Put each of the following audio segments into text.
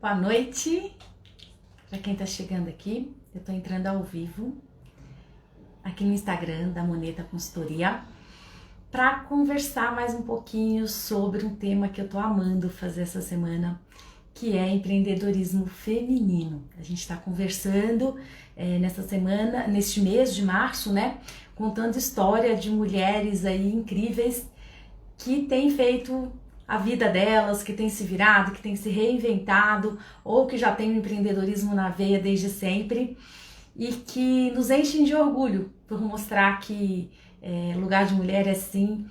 Boa noite para quem está chegando aqui. Eu estou entrando ao vivo aqui no Instagram da Moneta Consultoria para conversar mais um pouquinho sobre um tema que eu estou amando fazer essa semana, que é empreendedorismo feminino. A gente está conversando nessa semana, neste mês de março, né? Contando história de mulheres aí incríveis que têm feito a vida delas, que têm se virado, que têm se reinventado, ou que já têm o empreendedorismo na veia desde sempre e que nos enchem de orgulho por mostrar que lugar de mulher é sim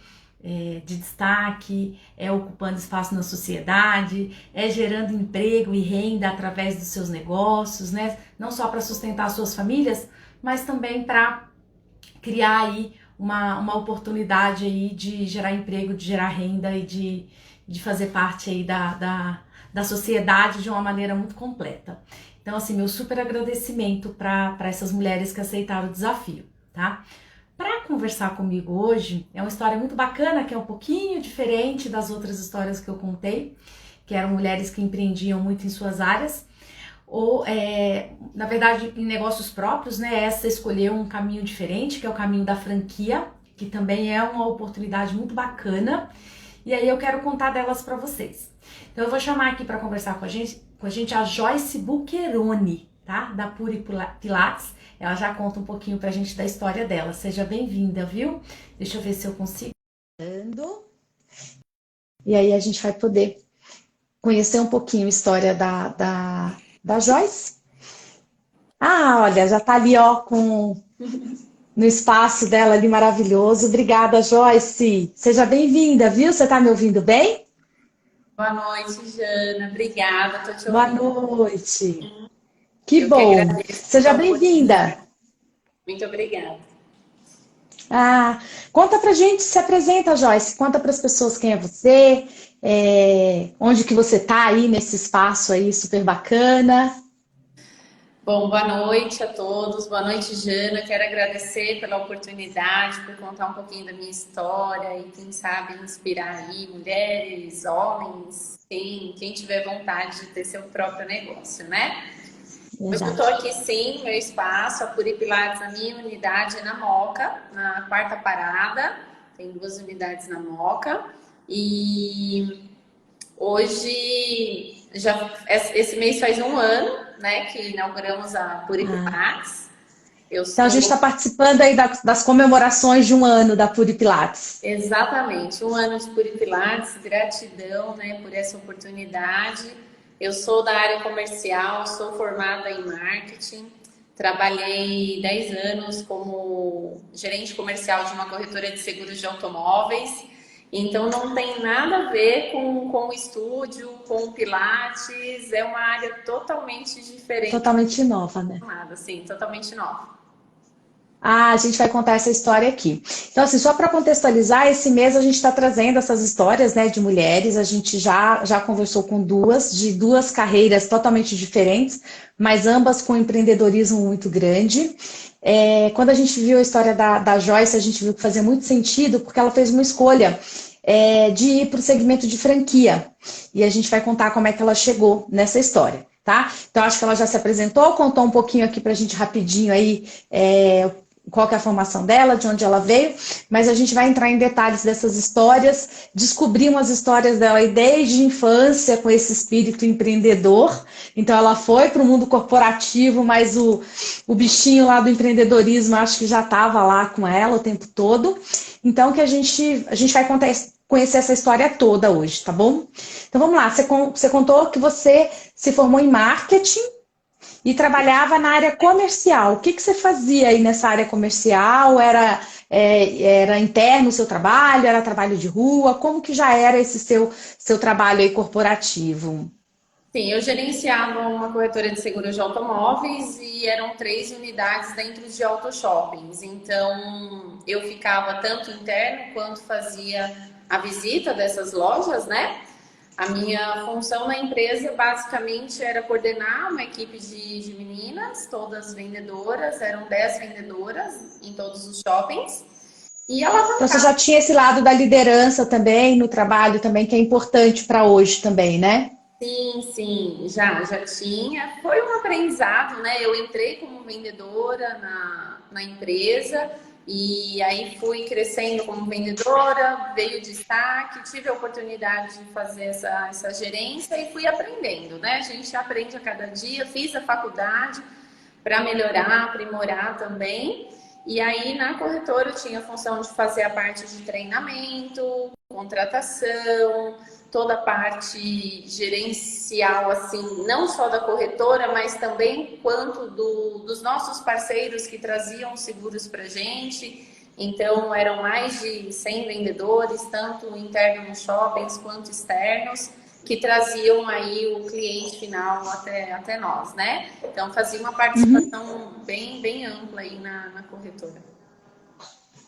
de destaque, é ocupando espaço na sociedade, é gerando emprego e renda através dos seus negócios, né? Não só para sustentar suas famílias, mas também para criar aí uma oportunidade aí de gerar emprego, de gerar renda e de fazer parte aí da sociedade de uma maneira muito completa. Então, assim, meu super agradecimento para essas mulheres que aceitaram o desafio, tá? Para conversar comigo hoje, é uma história muito bacana, que é um pouquinho diferente das outras histórias que eu contei, que eram mulheres que empreendiam muito em suas áreas, ou, na verdade, em negócios próprios, né? Essa escolheu um caminho diferente, que é o caminho da franquia, que também é uma oportunidade muito bacana, e aí eu quero contar delas para vocês. Então eu vou chamar aqui para conversar com a gente a Joyce Bucheroni, tá? Da Puri Pilates. Ela já conta um pouquinho pra gente da história dela. Seja bem-vinda, viu? Deixa eu ver se eu consigo. E aí a gente vai poder conhecer um pouquinho a história da Joyce. Ah, olha, já tá ali, ó, no espaço dela ali maravilhoso. Obrigada, Joyce. Seja bem-vinda, viu? Você tá me ouvindo bem? Boa noite, Jana. Obrigada, tô te Boa ouvindo. noite. Que Eu que bom. agradeço Seja a oportunidade. bem-vinda. Muito obrigada. Ah, conta pra gente, se apresenta, Joyce. Conta para as pessoas quem é você, onde que você tá aí nesse espaço aí super bacana. Bom, boa noite a todos. Boa noite, Jana. Quero agradecer pela oportunidade, por contar um pouquinho da minha história e, quem sabe, inspirar aí mulheres, homens, quem tiver vontade de ter seu próprio negócio, né? Hoje eu estou Exato. aqui sim, meu espaço, a Puri Pilates, a minha unidade é na Moca, na quarta parada. Tem 2 unidades na Moca. E hoje, esse mês faz um ano, né, que inauguramos a Puri Ah, Pilates. Eu então a gente está sou participando aí das comemorações de um ano da Puri Pilates. exatamente um ano de Puri Pilates, gratidão, né, por essa oportunidade. Eu sou da área comercial, sou formada em marketing, trabalhei 10 anos como gerente comercial de uma corretora de seguros de automóveis. Então não tem nada a ver com o estúdio, com o Pilates, é uma área totalmente diferente, Totalmente nova, né? assim, totalmente nova. Ah, a gente vai contar essa história aqui. Então, assim, só para contextualizar, esse mês a gente está trazendo essas histórias, né, de mulheres. A gente já conversou com de duas carreiras totalmente diferentes, mas ambas com empreendedorismo muito grande. Quando a gente viu a história da Joyce, a gente viu que fazia muito sentido, porque ela fez uma escolha de ir para o segmento de franquia. E a gente vai contar como é que ela chegou nessa história. Tá? Então, acho que ela já se apresentou, contou um pouquinho aqui para a gente rapidinho aí qual que é a formação dela, de onde ela veio, mas a gente vai entrar em detalhes dessas histórias, descobrir umas histórias dela aí desde a infância, com esse espírito empreendedor. Então ela foi para o mundo corporativo, mas o bichinho lá do empreendedorismo acho que já estava lá com ela o tempo todo. Então que a gente vai conhecer essa história toda hoje, tá bom? Então vamos lá, você contou que você se formou em marketing e trabalhava na área comercial. O que você fazia aí nessa área comercial? Era interno o seu trabalho? Era trabalho de rua? Como que já era esse seu trabalho aí corporativo? Sim, eu gerenciava uma corretora de seguros de automóveis e eram 3 unidades dentro de auto shoppings. Então, eu ficava tanto interno quanto fazia a visita dessas lojas, né? A minha função na empresa basicamente era coordenar uma equipe de meninas, todas vendedoras, eram 10 vendedoras em todos os shoppings, e Então você alavancar. já tinha esse lado da liderança também no trabalho também, que é importante para hoje também, né? Sim, sim, já tinha. Foi um aprendizado, né? Eu entrei como vendedora na empresa e aí fui crescendo como vendedora, veio destaque, tive a oportunidade de fazer essa gerência e fui aprendendo, né? A gente aprende a cada dia, fiz a faculdade para melhorar, aprimorar também. E aí na corretora eu tinha a função de fazer a parte de treinamento, contratação, toda a parte gerencial, assim, não só da corretora, mas também quanto dos nossos parceiros que traziam seguros para gente. Então, eram mais de 100 vendedores, tanto internos nos shoppings quanto externos, que traziam aí o cliente final até nós, né? Então, fazia uma participação bem ampla aí na corretora.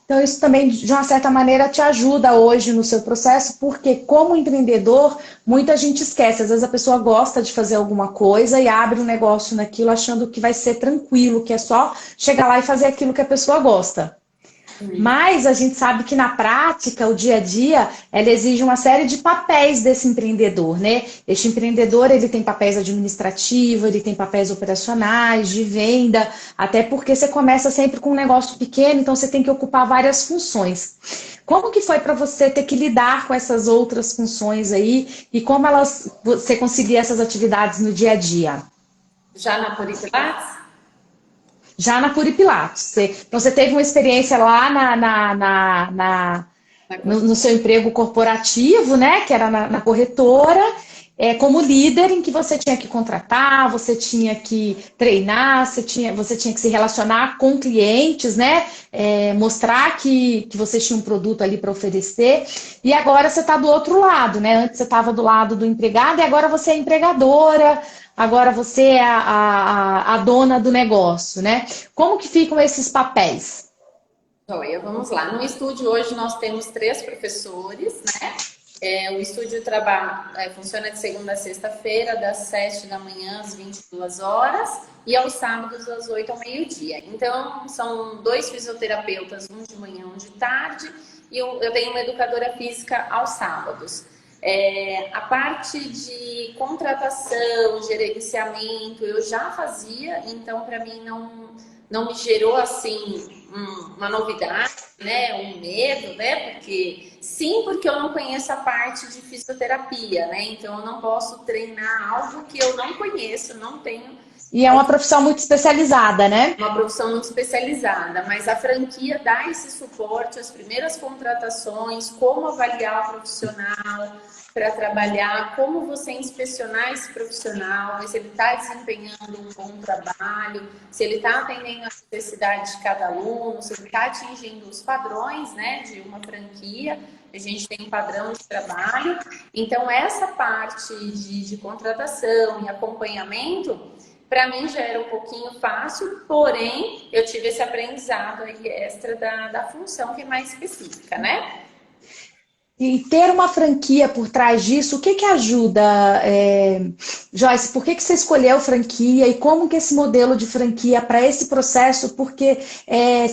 Então, isso também, de uma certa maneira, te ajuda hoje no seu processo, porque, como empreendedor, muita gente esquece. Às vezes a pessoa gosta de fazer alguma coisa e abre um negócio naquilo achando que vai ser tranquilo, que é só chegar lá e fazer aquilo que a pessoa gosta. Mas a gente sabe que na prática, o dia a dia, ela exige uma série de papéis desse empreendedor, né? Este empreendedor, ele tem papéis administrativos, ele tem papéis operacionais, de venda, até porque você começa sempre com um negócio pequeno, então você tem que ocupar várias funções. Como que foi para você ter que lidar com essas outras funções aí e como você conseguia essas atividades no dia a dia? Já na Puripilates? Já na Puripilatos. Então, você teve uma experiência lá no seu emprego corporativo, né? Que era na corretora, como líder, em que você tinha que contratar, você tinha que treinar, você tinha que se relacionar com clientes, né? Mostrar que você tinha um produto ali para oferecer. E agora você está do outro lado, né? Antes você estava do lado do empregado e agora você é empregadora. Agora você é a dona do negócio, né? Como que ficam esses papéis? Joia, vamos lá. No estúdio hoje nós temos 3 professores, né? O estúdio funciona de segunda a sexta-feira, das 7 da manhã às 22 horas e aos sábados das 8 ao meio-dia. Então, são 2 fisioterapeutas, um de manhã, um de tarde, e eu tenho uma educadora física aos sábados. A parte de contratação, gerenciamento, eu já fazia, então para mim não me gerou assim uma novidade, né, um medo, né, porque eu não conheço a parte de fisioterapia, né, então eu não posso treinar algo que eu não conheço, não tenho. E é uma profissão muito especializada, né? Uma profissão muito especializada, mas a franquia dá esse suporte, as primeiras contratações, como avaliar o profissional para trabalhar, como você inspecionar esse profissional, se ele está desempenhando um bom trabalho, se ele está atendendo a necessidade de cada aluno, se ele está atingindo os padrões, né, de uma franquia. A gente tem um padrão de trabalho. Então, essa parte de contratação e acompanhamento, para mim já era um pouquinho fácil, porém eu tive esse aprendizado aí extra da função que é mais específica, né? E ter uma franquia por trás disso, o que que ajuda, Joyce? Por que que você escolheu franquia e como que esse modelo de franquia para esse processo? Porque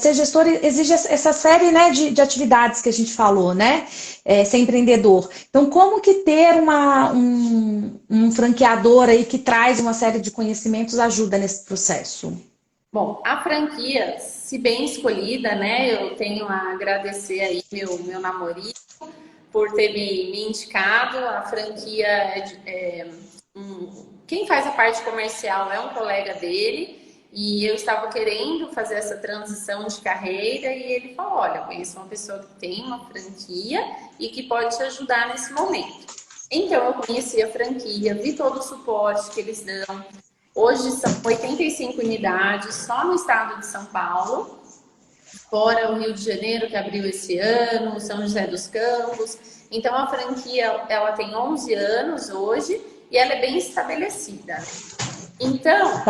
ser gestor exige essa série, né, de atividades que a gente falou, né? Ser empreendedor. Então, como que ter um franqueador aí que traz uma série de conhecimentos ajuda nesse processo? Bom, a franquia, se bem escolhida, né? Eu tenho a agradecer aí meu namorado por ter me indicado. A franquia, quem faz a parte comercial é um colega dele, e eu estava querendo fazer essa transição de carreira, e ele falou, olha, eu conheço uma pessoa que tem uma franquia e que pode te ajudar nesse momento. Então, eu conheci a franquia, vi todo o suporte que eles dão. Hoje são 85 unidades só no estado de São Paulo, fora o Rio de Janeiro, que abriu esse ano, São José dos Campos. Então, a franquia, ela tem 11 anos hoje e ela é bem estabelecida. Então,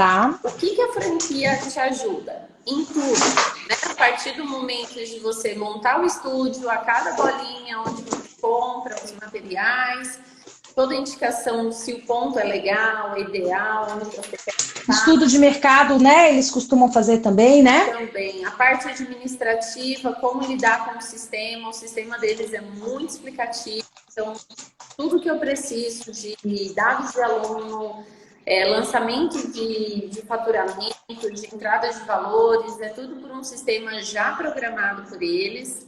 o que a franquia te ajuda? Em tudo, né? A partir do momento de você montar o estúdio, a cada bolinha, onde você compra os materiais, toda indicação se o ponto é legal, é ideal, onde você quer estar. Estudo de mercado, né? Eles costumam fazer também, né? Também. A parte administrativa, como lidar com o sistema deles é muito explicativo. Então, tudo que eu preciso de dados de aluno, lançamento de faturamento, de entrada de valores, é tudo por um sistema já programado por eles.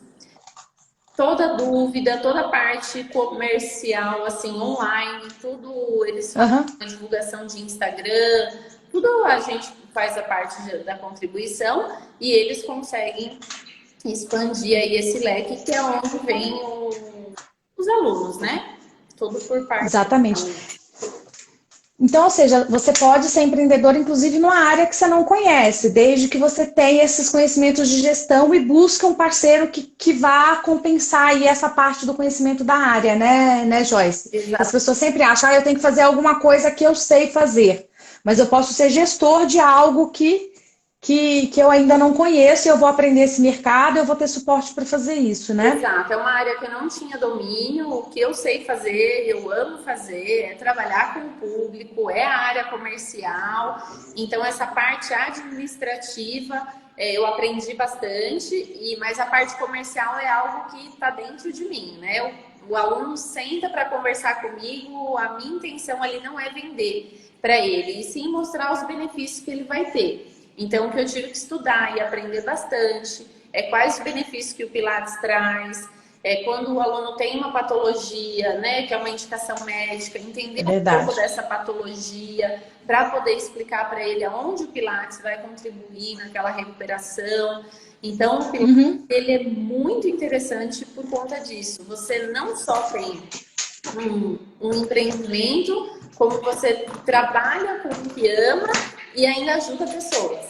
Toda dúvida, toda parte comercial, assim, online, tudo eles fazem a divulgação de Instagram, tudo a gente faz a parte da contribuição e eles conseguem expandir aí esse leque, que é onde vem os alunos, né? Tudo por parte Exatamente. Então, ou seja, você pode ser empreendedor, inclusive, numa área que você não conhece, desde que você tenha esses conhecimentos de gestão e busque um parceiro que vá compensar aí essa parte do conhecimento da área, né, Joyce? Exato. As pessoas sempre acham, eu tenho que fazer alguma coisa que eu sei fazer, mas eu posso ser gestor de algo que eu ainda não conheço, eu vou aprender esse mercado, eu vou ter suporte para fazer isso, né? Exato, é uma área que eu não tinha domínio, o que eu sei fazer, eu amo fazer, é trabalhar com o público, é a área comercial, então essa parte administrativa eu aprendi bastante, mas a parte comercial é algo que está dentro de mim, né? O aluno senta para conversar comigo, a minha intenção ali não é vender para ele, e sim mostrar os benefícios que ele vai ter. Então, o que eu tive que estudar e aprender bastante quais os benefícios que o Pilates traz, quando o aluno tem uma patologia, né, que é uma indicação médica, entender um pouco dessa patologia para poder explicar para ele aonde o Pilates vai contribuir naquela recuperação. Então, o Pilates ele é muito interessante por conta disso. Você não só tem um empreendimento, como você trabalha com o que ama e ainda ajuda pessoas,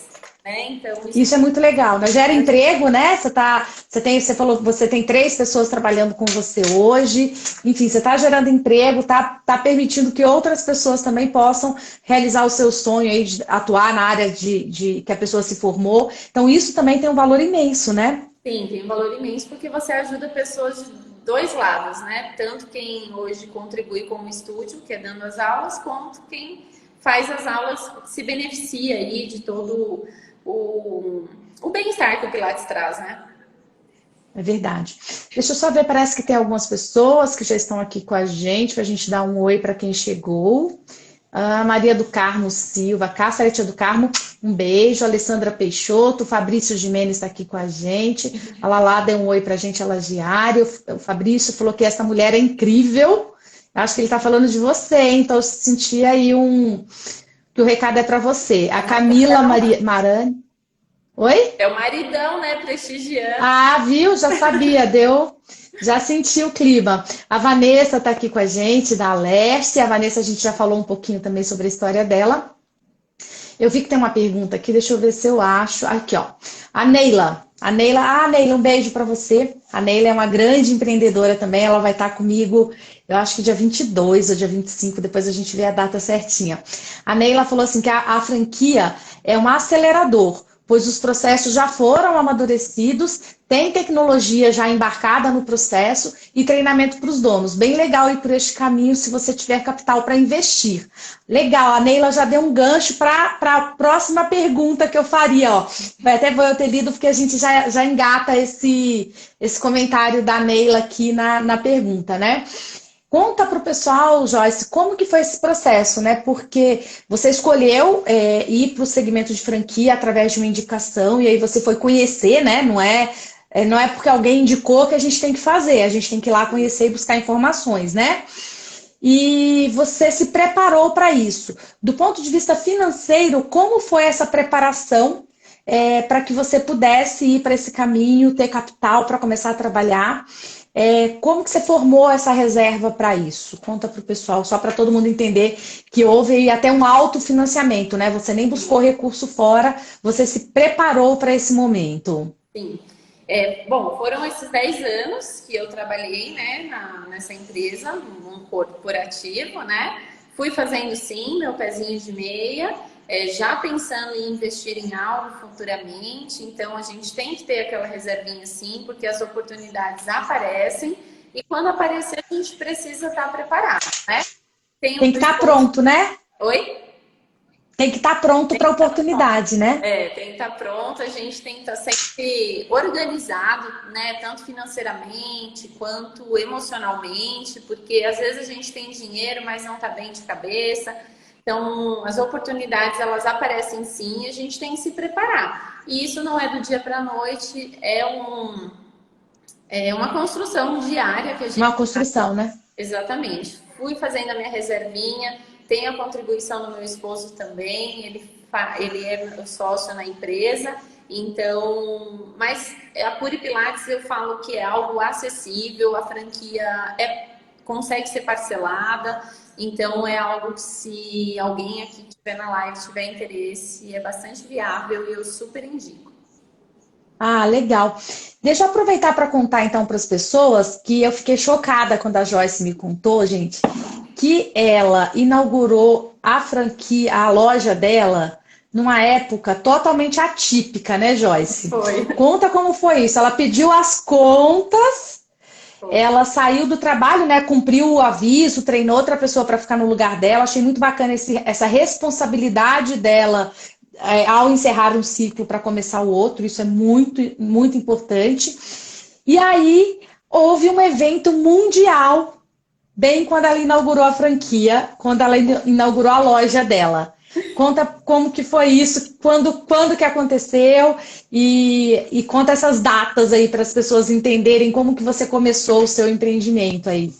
né? Então, isso é muito legal, né? Gera emprego, né? Você falou que você tem 3 pessoas trabalhando com você hoje. Enfim, você está gerando emprego, tá permitindo que outras pessoas também possam realizar o seu sonho aí de atuar na área de que a pessoa se formou. Então, isso também tem um valor imenso, né? Sim, tem um valor imenso porque você ajuda pessoas de dois lados, né? Tanto quem hoje contribui com o estúdio, que é dando as aulas, quanto quem faz as aulas se beneficia aí de todo o bem-estar que o Pilates traz, né? É verdade. Deixa eu só ver, parece que tem algumas pessoas que já estão aqui com a gente, para a gente dar um oi para quem chegou. Maria do Carmo Silva, Cáceretia do Carmo, um beijo. Alessandra Peixoto, Fabrício Gimenez está aqui com a gente. A Lala deu um oi para a gente, ela diário. O Fabrício falou que essa mulher é incrível. Acho que ele está falando de você, hein? Então eu senti aí que o recado é para você. A Camila Marani. Oi? É o maridão, né? Prestigiando. Viu? Já sabia, já senti o clima. A Vanessa está aqui com a gente, da Aleste. A Vanessa, a gente já falou um pouquinho também sobre a história dela. Eu vi que tem uma pergunta aqui, deixa eu ver se eu acho. Aqui, ó. A Neila, um beijo para você. A Neila é uma grande empreendedora também, ela vai estar comigo, eu acho que dia 22 ou dia 25, depois a gente vê a data certinha. A Neila falou assim que a franquia é um acelerador, pois os processos já foram amadurecidos, tem tecnologia já embarcada no processo e treinamento para os donos. Bem legal ir por este caminho se você tiver capital para investir. Legal, a Neila já deu um gancho para a próxima pergunta que eu faria. Ó. Vai até vou eu ter lido, porque a gente já engata esse comentário da Neila aqui na pergunta, né? Conta para o pessoal, Joyce, como que foi esse processo, né? Porque você escolheu ir para o segmento de franquia através de uma indicação e aí você foi conhecer, né? Não é porque alguém indicou que a gente tem que fazer, a gente tem que ir lá conhecer e buscar informações, né? E você se preparou para isso. Do ponto de vista financeiro, como foi essa preparação para que você pudesse ir para esse caminho, ter capital para começar a trabalhar? Como que você formou essa reserva para isso? Conta para o pessoal, só para todo mundo entender que houve até um autofinanciamento, né? Você nem buscou recurso fora, você se preparou para esse momento. Sim. Bom, foram esses 10 anos que eu trabalhei, né, nessa empresa, num corporativo, né? Fui fazendo, sim, meu pezinho de meia, já pensando em investir em algo futuramente. Então, a gente tem que ter aquela reservinha, sim, porque as oportunidades aparecem e quando aparecer, a gente precisa estar preparado, né? Tem que estar pronto, né? Oi? Tem que estar pronto para a oportunidade, né? Tem que estar pronto, a gente tem que estar sempre organizado, né? Tanto financeiramente quanto emocionalmente, porque às vezes a gente tem dinheiro, mas não está bem de cabeça. Então, as oportunidades, elas aparecem sim, e a gente tem que se preparar. E isso não é do dia para a noite, é uma construção diária que a gente Uma construção, né? Exatamente. Fui fazendo a minha reservinha, tenho a contribuição do meu esposo também, ele é meu sócio na empresa, então, mas a Puri Pilates eu falo que é algo acessível, a franquia consegue ser parcelada, então é algo que se alguém aqui que estiver na live tiver interesse, é bastante viável e eu super indico. Ah, legal. Deixa eu aproveitar para contar então para as pessoas que eu fiquei chocada quando a Joyce me contou, gente, que ela inaugurou a franquia, a loja dela, numa época totalmente atípica, né, Joyce? Foi. Conta como foi isso. Ela pediu as contas, Foi. ela saiu do trabalho, né, cumpriu o aviso, treinou outra pessoa para ficar no lugar dela. Achei muito bacana essa responsabilidade dela ao encerrar um ciclo para começar o outro, isso é muito, muito importante. E aí houve um evento mundial, bem quando ela inaugurou a franquia, quando ela inaugurou a loja dela. Conta como que foi isso, quando que aconteceu e conta essas datas aí para as pessoas entenderem como que você começou o seu empreendimento aí.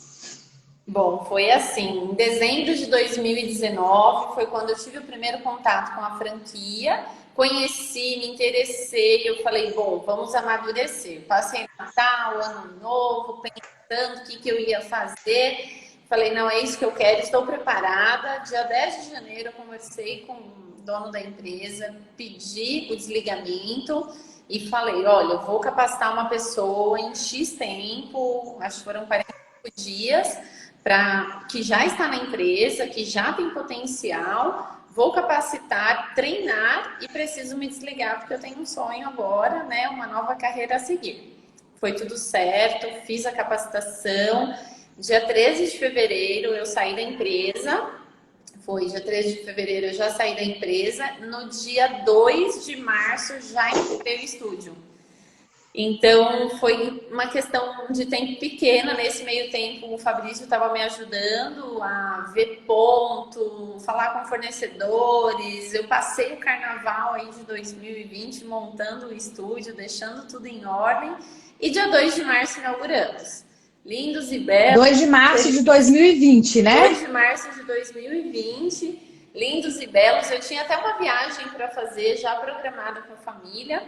Bom, foi assim, em dezembro de 2019 foi quando eu tive o primeiro contato com a franquia, conheci, me interessei, eu falei, bom, vamos amadurecer. Passei Natal, Ano Novo, pensando o que eu ia fazer, falei, não, é isso que eu quero, estou preparada. Dia 10 de janeiro eu conversei com o dono da empresa, pedi o desligamento e falei, olha, eu vou capacitar uma pessoa em X tempo, acho que foram 45 dias, que já está na empresa, que já tem potencial, vou capacitar, treinar e preciso me desligar porque eu tenho um sonho agora, né? Uma nova carreira a seguir. Foi tudo certo, fiz a capacitação. Dia 13 de fevereiro eu saí da empresa. Foi dia 13 de fevereiro eu já saí da empresa. No dia 2 de março já entrei no estúdio. Então, foi uma questão de tempo pequena. Nesse meio tempo, o Fabrício estava me ajudando a ver ponto, falar com fornecedores. Eu passei o carnaval aí de 2020 montando o estúdio, deixando tudo em ordem. E dia 2 de março inauguramos. Lindos e belos. 2 de março de 2020, né? 2 de março de 2020. Lindos e belos. Eu tinha até uma viagem para fazer já programada com a família.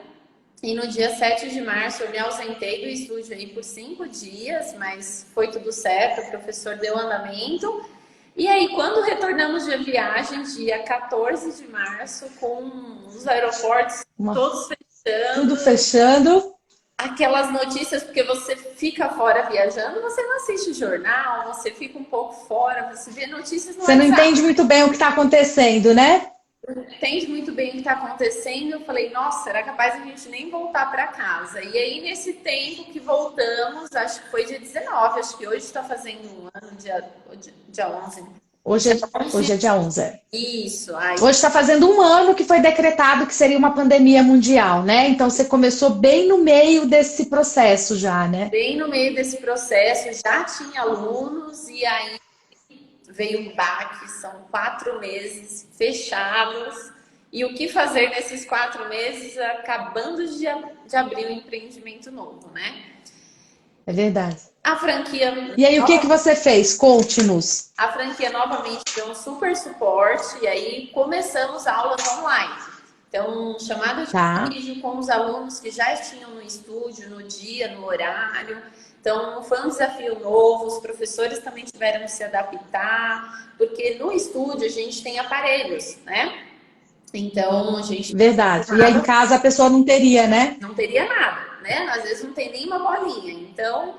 E no dia 7 de março eu me ausentei do estúdio aí por 5 dias, mas foi tudo certo, o professor deu andamento. E aí, quando retornamos de viagem, dia 14 de março, com os aeroportos todos fechando. Tudo fechando. Aquelas notícias, porque você fica fora viajando, você não assiste jornal, você fica um pouco fora, você vê notícias no Você não WhatsApp. entende muito bem o que está acontecendo, né? Entende muito bem o que está acontecendo. Eu falei, nossa, era capaz de a gente nem voltar para casa. E aí, nesse tempo que voltamos, acho que foi dia 19, acho que hoje está fazendo um ano, dia 11. Hoje é dia 11. Isso. Aí... Hoje está fazendo um ano que foi decretado que seria uma pandemia mundial, né? Então você começou bem no meio desse processo já, né? Bem no meio desse processo, já tinha alunos e aí veio um baque, são 4 meses fechados. E o que fazer nesses 4 meses, acabando de abrir um empreendimento novo, né? É verdade. A franquia... E aí, o que você fez? Conte-nos. A franquia novamente deu um super suporte e aí começamos aulas online. Então, chamada de vídeo com os alunos que já tinham no estúdio, no dia, no horário. Então, foi um desafio novo, os professores também tiveram que se adaptar, porque no estúdio a gente tem aparelhos, né? Então, a gente... Verdade. E aí em casa a pessoa não teria, né? Não teria nada, né? Às vezes não tem nenhuma bolinha. Então,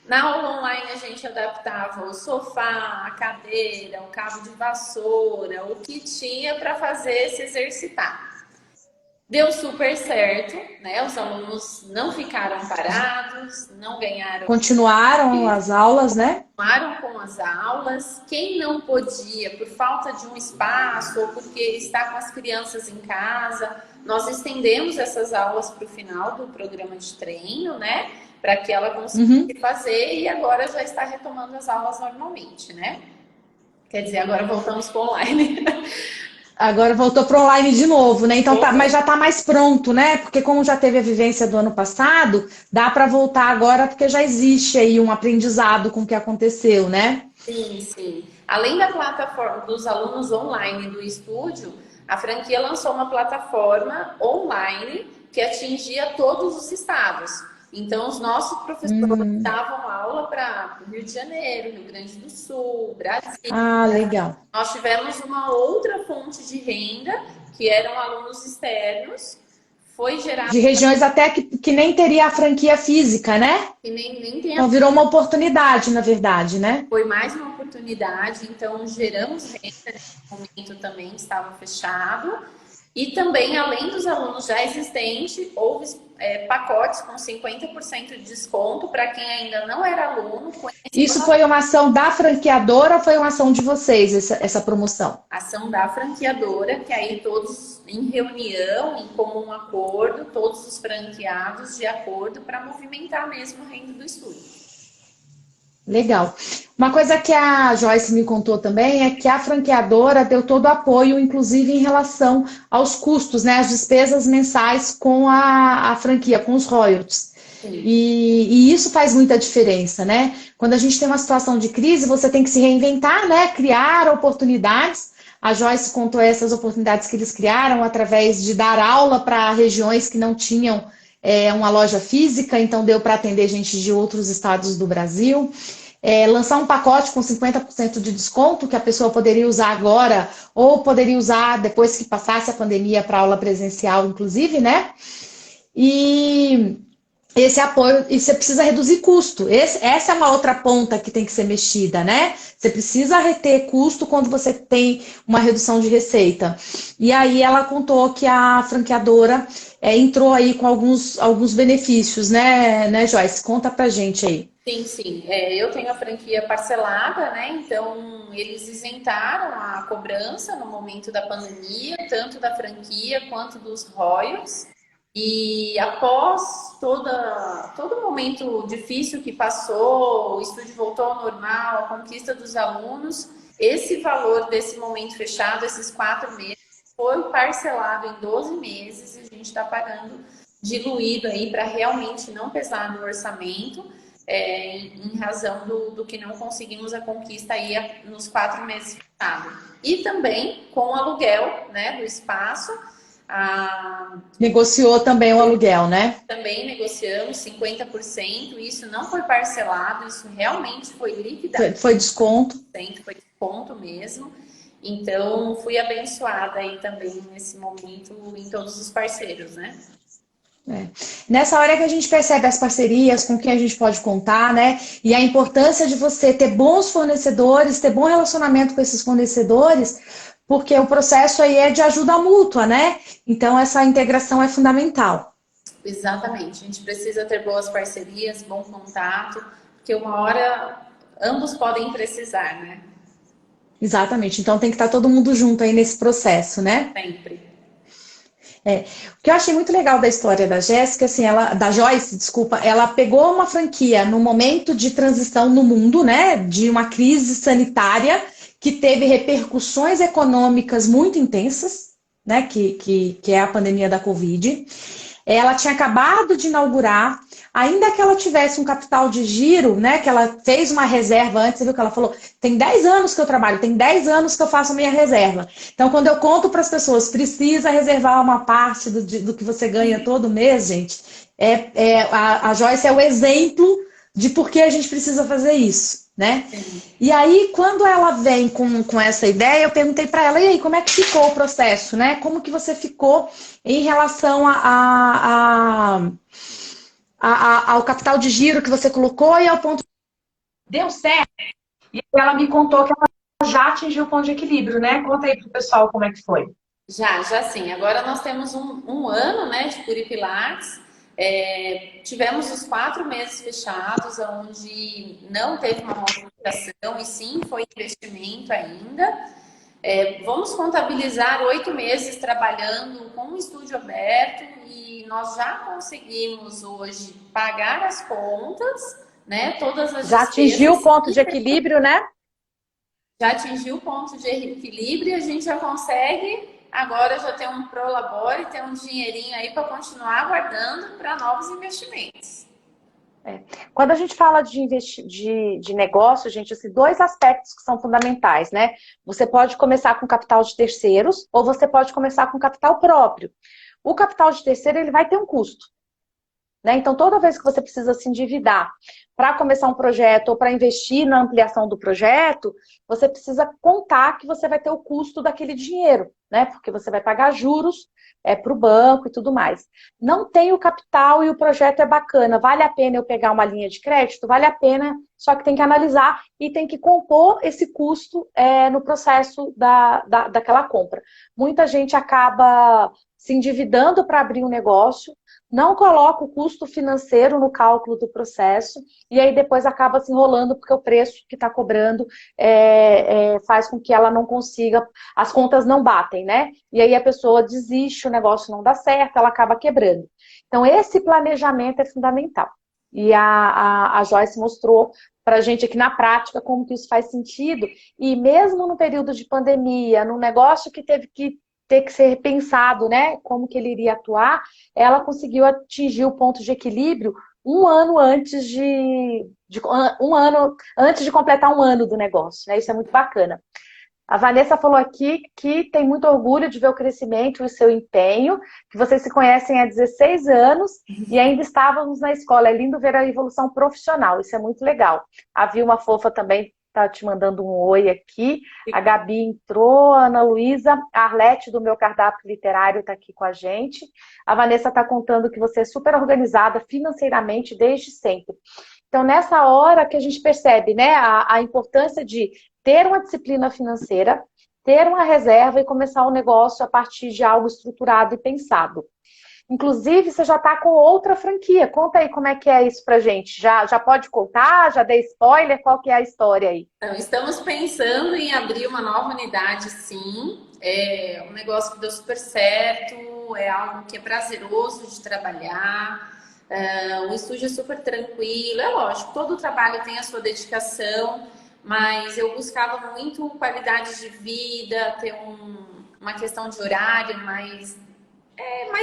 na aula online a gente adaptava o sofá, a cadeira, o cabo de vassoura, o que tinha para fazer se exercitar. Deu super certo, né? Os alunos não ficaram parados, não ganharam, Continuaram as aulas, né? continuaram com as aulas. Quem não podia, por falta de um espaço ou porque está com as crianças em casa, nós estendemos essas aulas para o final do programa de treino, né? Para que ela Uhum. conseguisse fazer e agora já está retomando as aulas normalmente, né? Quer dizer, agora voltamos para online. Agora voltou para online de novo, né? Então tá, mas já tá mais pronto, né? Porque como já teve a vivência do ano passado, dá para voltar agora porque já existe aí um aprendizado com o que aconteceu, né? Sim, sim. Além da plataforma dos alunos online do estúdio, a franquia lançou uma plataforma online que atingia todos os estados. Então, os nossos professores davam aula para Rio de Janeiro, Rio Grande do Sul, Brasil. Ah, legal. Nós tivemos uma outra fonte de renda, que eram alunos externos. Foi gerado, De regiões até que nem teria a franquia física, né? que nem tem Então virou uma oportunidade, na verdade, né? foi mais uma oportunidade, então geramos renda nesse momento também, estava fechado. E também, além dos alunos já existentes, houve pacotes com 50% de desconto para quem ainda não era aluno. Isso foi uma ação da franqueadora ou foi uma ação de vocês, essa promoção? Ação da franqueadora, que aí todos em reunião, em comum acordo, todos os franqueados de acordo para movimentar mesmo a renda do estúdio. Legal. Uma coisa que a Joyce me contou também é que a franqueadora deu todo o apoio, inclusive em relação aos custos, né, as despesas mensais com a franquia, com os royalties. E isso faz muita diferença, né? Quando a gente tem uma situação de crise, você tem que se reinventar, né? Criar oportunidades. A Joyce contou essas oportunidades que eles criaram através de dar aula para regiões que não tinham uma loja física, então deu para atender gente de outros estados do Brasil. Lançar um pacote com 50% de desconto que a pessoa poderia usar agora ou poderia usar depois que passasse a pandemia para aula presencial, inclusive, né? E esse apoio, e você precisa reduzir custo. Essa é uma outra ponta que tem que ser mexida, né? Você precisa reter custo quando você tem uma redução de receita. E aí ela contou que a franqueadora entrou aí com alguns benefícios, né, Joyce? Conta pra gente aí. Sim, sim. Eu tenho a franquia parcelada, né? Então, eles isentaram a cobrança no momento da pandemia, tanto da franquia quanto dos royalties. E após todo momento difícil que passou, o estúdio voltou ao normal, a conquista dos alunos, esse valor desse momento fechado, esses 4 meses, foi parcelado em 12 meses e a gente está pagando diluído aí para realmente não pesar no orçamento, em razão do que não conseguimos a conquista aí nos 4 meses fechados. E também com o aluguel, né, do espaço. Negociou também o aluguel, né? Também negociamos 50%, isso não foi parcelado, isso realmente foi liquidado. Foi desconto. Foi desconto mesmo. Então, fui abençoada aí também nesse momento em todos os parceiros, né? Nessa hora que a gente percebe as parcerias, com quem a gente pode contar, né? E a importância de você ter bons fornecedores, ter bom relacionamento com esses fornecedores, porque o processo aí é de ajuda mútua, né? Então essa integração é fundamental. Exatamente. A gente precisa ter boas parcerias, bom contato, porque uma hora ambos podem precisar, né? Exatamente. Então tem que estar todo mundo junto aí nesse processo, né? Sempre. O que eu achei muito legal da história da Jéssica, assim, da Joyce, desculpa, ela pegou uma franquia no momento de transição no mundo, né? De uma crise sanitária que teve repercussões econômicas muito intensas, né? Que é a pandemia da Covid. Ela tinha acabado de inaugurar, ainda que ela tivesse um capital de giro, né? Que ela fez uma reserva antes, você viu que ela falou, tem 10 anos que eu trabalho, tem 10 anos que eu faço a minha reserva. Então, quando eu conto para as pessoas, precisa reservar uma parte do que você ganha todo mês, gente, a Joyce é o exemplo de por que a gente precisa fazer isso, né? E aí, quando ela vem com essa ideia, eu perguntei para ela, e aí, como é que ficou o processo, né? Como que você ficou em relação ao capital de giro que você colocou e ao ponto... Deu certo? E ela me contou que ela já atingiu o ponto de equilíbrio, né? Conta aí pro pessoal como é que foi. Já sim. Agora nós temos um ano, né, de Puripilates. Tivemos os 4 meses fechados, onde não teve uma movimentação, e sim foi investimento ainda. Vamos contabilizar 8 meses trabalhando com o estúdio aberto e nós já conseguimos hoje pagar as contas, né? Todas as Já atingiu o despesas ponto e de equilíbrio, né? já atingiu o ponto de equilíbrio e a gente já consegue agora já ter um prolabore, ter um dinheirinho aí para continuar guardando para novos investimentos. Quando a gente fala de negócio, gente, assim, dois aspectos que são fundamentais, né? Você pode começar com capital de terceiros ou você pode começar com capital próprio. O capital de terceiro, ele vai ter um custo. Né? Então, toda vez que você precisa se endividar para começar um projeto ou para investir na ampliação do projeto, você precisa contar que você vai ter o custo daquele dinheiro, né? Porque você vai pagar juros para o banco e tudo mais. Não tem o capital e o projeto é bacana. Vale a pena eu pegar uma linha de crédito? Vale a pena, só que tem que analisar e tem que compor esse custo no processo daquela compra. Muita gente acaba se endividando para abrir um negócio, não coloca o custo financeiro no cálculo do processo e aí depois acaba se enrolando porque o preço que está cobrando faz com que ela não consiga, as contas não batem, né? E aí a pessoa desiste, o negócio não dá certo, ela acaba quebrando. Então esse planejamento é fundamental. E a Joyce mostrou para a gente aqui na prática como que isso faz sentido e mesmo no período de pandemia, num negócio que teve que ter que ser pensado, né? Como que ele iria atuar, ela conseguiu atingir o ponto de equilíbrio um ano antes um ano antes de completar um ano do negócio, né? Isso é muito bacana. A Vanessa falou aqui que tem muito orgulho de ver o crescimento e o seu empenho, que vocês se conhecem há 16 anos e ainda estávamos na escola. É lindo ver a evolução profissional, isso é muito legal. A Vilma Fofa também está te mandando um oi aqui. A Gabi entrou, a Ana Luísa, a Arlete do meu cardápio literário está aqui com a gente. A Vanessa está contando que você é super organizada financeiramente desde sempre. Então, nessa hora que a gente percebe, né, a importância de ter uma disciplina financeira, ter uma reserva e começar o negócio a partir de algo estruturado e pensado. Inclusive, você já está com outra franquia. Conta aí como é que é isso pra gente. Já pode contar? Já dei spoiler? Qual que é a história aí? Então, estamos pensando em abrir uma nova unidade, sim. É um negócio que deu super certo, é algo que é prazeroso de trabalhar. O estúdio é super tranquilo, é lógico, todo trabalho tem a sua dedicação, mas eu buscava muito qualidade de vida, ter uma questão de horário mais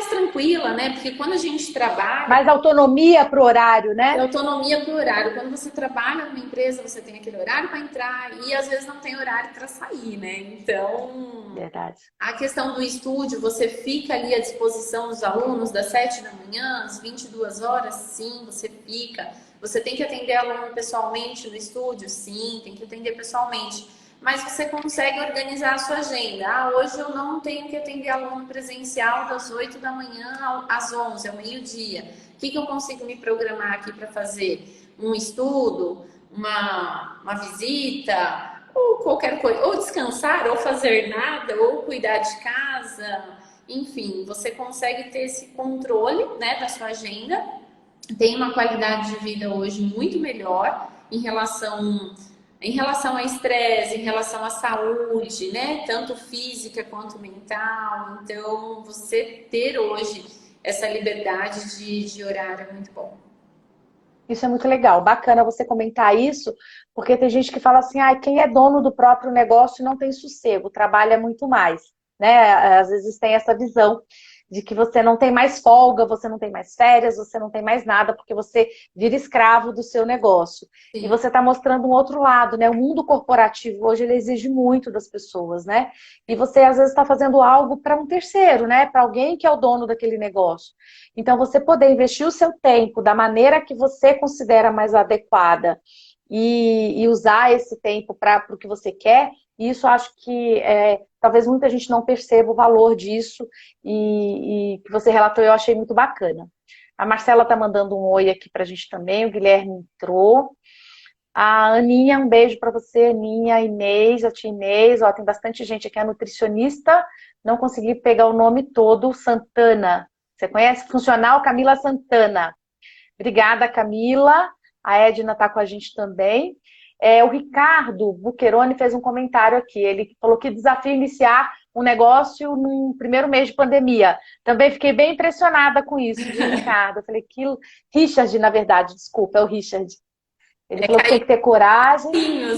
tranquila, né? Porque quando a gente trabalha, Mais autonomia pro horário, é né? autonomia para o horário. Quando você trabalha numa empresa, você tem aquele horário para entrar e às vezes não tem horário para sair, né? Então, Verdade. a questão do estúdio, você fica ali à disposição dos alunos das 7 da manhã, às 22 horas, sim, você fica. Você tem que atender aluno pessoalmente no estúdio? Sim, tem que atender pessoalmente. Mas você consegue organizar a sua agenda. Ah, hoje eu não tenho que atender aluno presencial das 8 da manhã às 11, ao meio-dia. O que eu consigo me programar aqui para fazer? Um estudo, uma visita, ou qualquer coisa, ou descansar, ou fazer nada, ou cuidar de casa, enfim, você consegue ter esse controle, né, da sua agenda, tem uma qualidade de vida hoje muito melhor em relação a estresse, em relação à saúde, né, tanto física quanto mental. Então, você ter hoje essa liberdade de horário é muito bom. Isso é muito legal. Bacana você comentar isso, porque tem gente que fala assim, ah, quem é dono do próprio negócio não tem sossego, trabalha muito mais, né? Às vezes tem essa visão de que você não tem mais folga, você não tem mais férias, você não tem mais nada, porque você vira escravo do seu negócio. E Sim. você está mostrando um outro lado, né? O mundo corporativo hoje ele exige muito das pessoas, né? E você às vezes está fazendo algo para um terceiro, né? Para alguém que é o dono daquele negócio. Então, você poder investir o seu tempo da maneira que você considera mais adequada e usar esse tempo para o que você quer, isso acho que talvez muita gente não perceba o valor disso e que você relatou, eu achei muito bacana. A Marcela está mandando um oi aqui para a gente também, o Guilherme entrou. A Aninha, um beijo para você, Aninha, Inês, a tia Inês, ó, tem bastante gente aqui, a nutricionista, não consegui pegar o nome todo, Santana. Você conhece? Funcional Camila Santana. Obrigada, Camila. A Edna está com a gente também. O Ricardo Bucheroni fez um comentário aqui. Ele falou que desafio iniciar um negócio no primeiro mês de pandemia. Também fiquei bem impressionada com isso, viu, Ricardo? Eu falei que Richard, na verdade, desculpa, é o Richard. Ele falou que tem que ter coragem.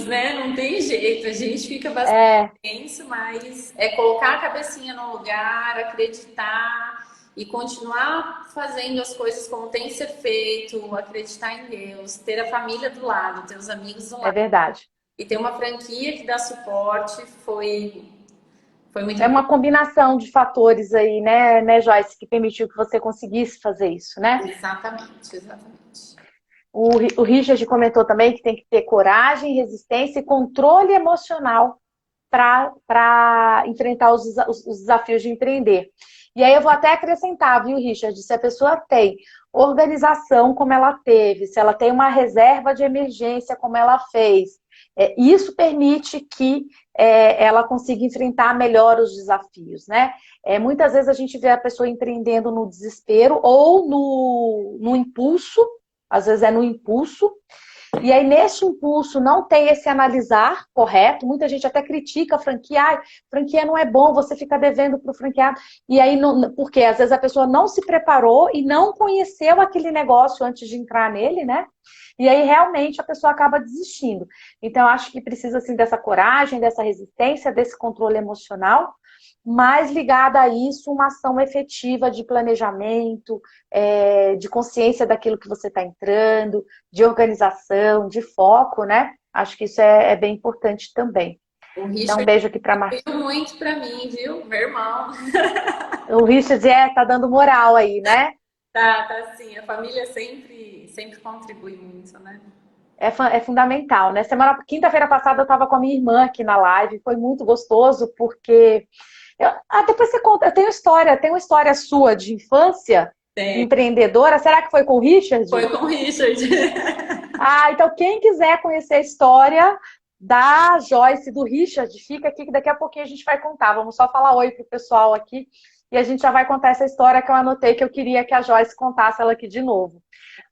Né? Não tem jeito, a gente fica bastante tenso, mas é colocar a cabecinha no lugar, acreditar e continuar fazendo as coisas como tem que ser feito, acreditar em Deus, ter a família do lado, ter os amigos do lado. É verdade. E ter uma franquia que dá suporte foi muito É uma combinação de fatores aí, né, Joyce, que permitiu que você conseguisse fazer isso, né? Exatamente, exatamente. O Richard comentou também que tem que ter coragem, resistência e controle emocional para enfrentar os desafios de empreender. E aí eu vou até acrescentar, viu, Richard, se a pessoa tem organização como ela teve, se ela tem uma reserva de emergência como ela fez, isso permite que ela consiga enfrentar melhor os desafios, né? Muitas vezes a gente vê a pessoa empreendendo no desespero ou no impulso, às vezes é no impulso, e aí nesse impulso não tem esse analisar correto, muita gente até critica a franquia, franquia não é bom, você fica devendo para o franqueado, e aí não, porque às vezes a pessoa não se preparou e não conheceu aquele negócio antes de entrar nele, né? E aí realmente a pessoa acaba desistindo. Então eu acho que precisa assim dessa coragem, dessa resistência, desse controle emocional, mais ligada a isso, uma ação efetiva de planejamento, de consciência daquilo que você está entrando, de organização, de foco, né? Acho que isso é bem importante também. Então, um beijo aqui para Marcelo. Muito para mim, viu? Meu irmão. O Richard tá dando moral aí, né? Tá sim. A família sempre contribui muito, né? É fundamental, né? Quinta-feira passada eu estava com a minha irmã aqui na live, foi muito gostoso, porque depois você conta, eu tenho uma história sua de infância, empreendedora. Será que foi com o Richard? Foi com o Richard. Então quem quiser conhecer a história da Joyce e do Richard, fica aqui que daqui a pouquinho a gente vai contar. Vamos só falar oi pro pessoal aqui e a gente já vai contar essa história que eu anotei que eu queria que a Joyce contasse ela aqui de novo.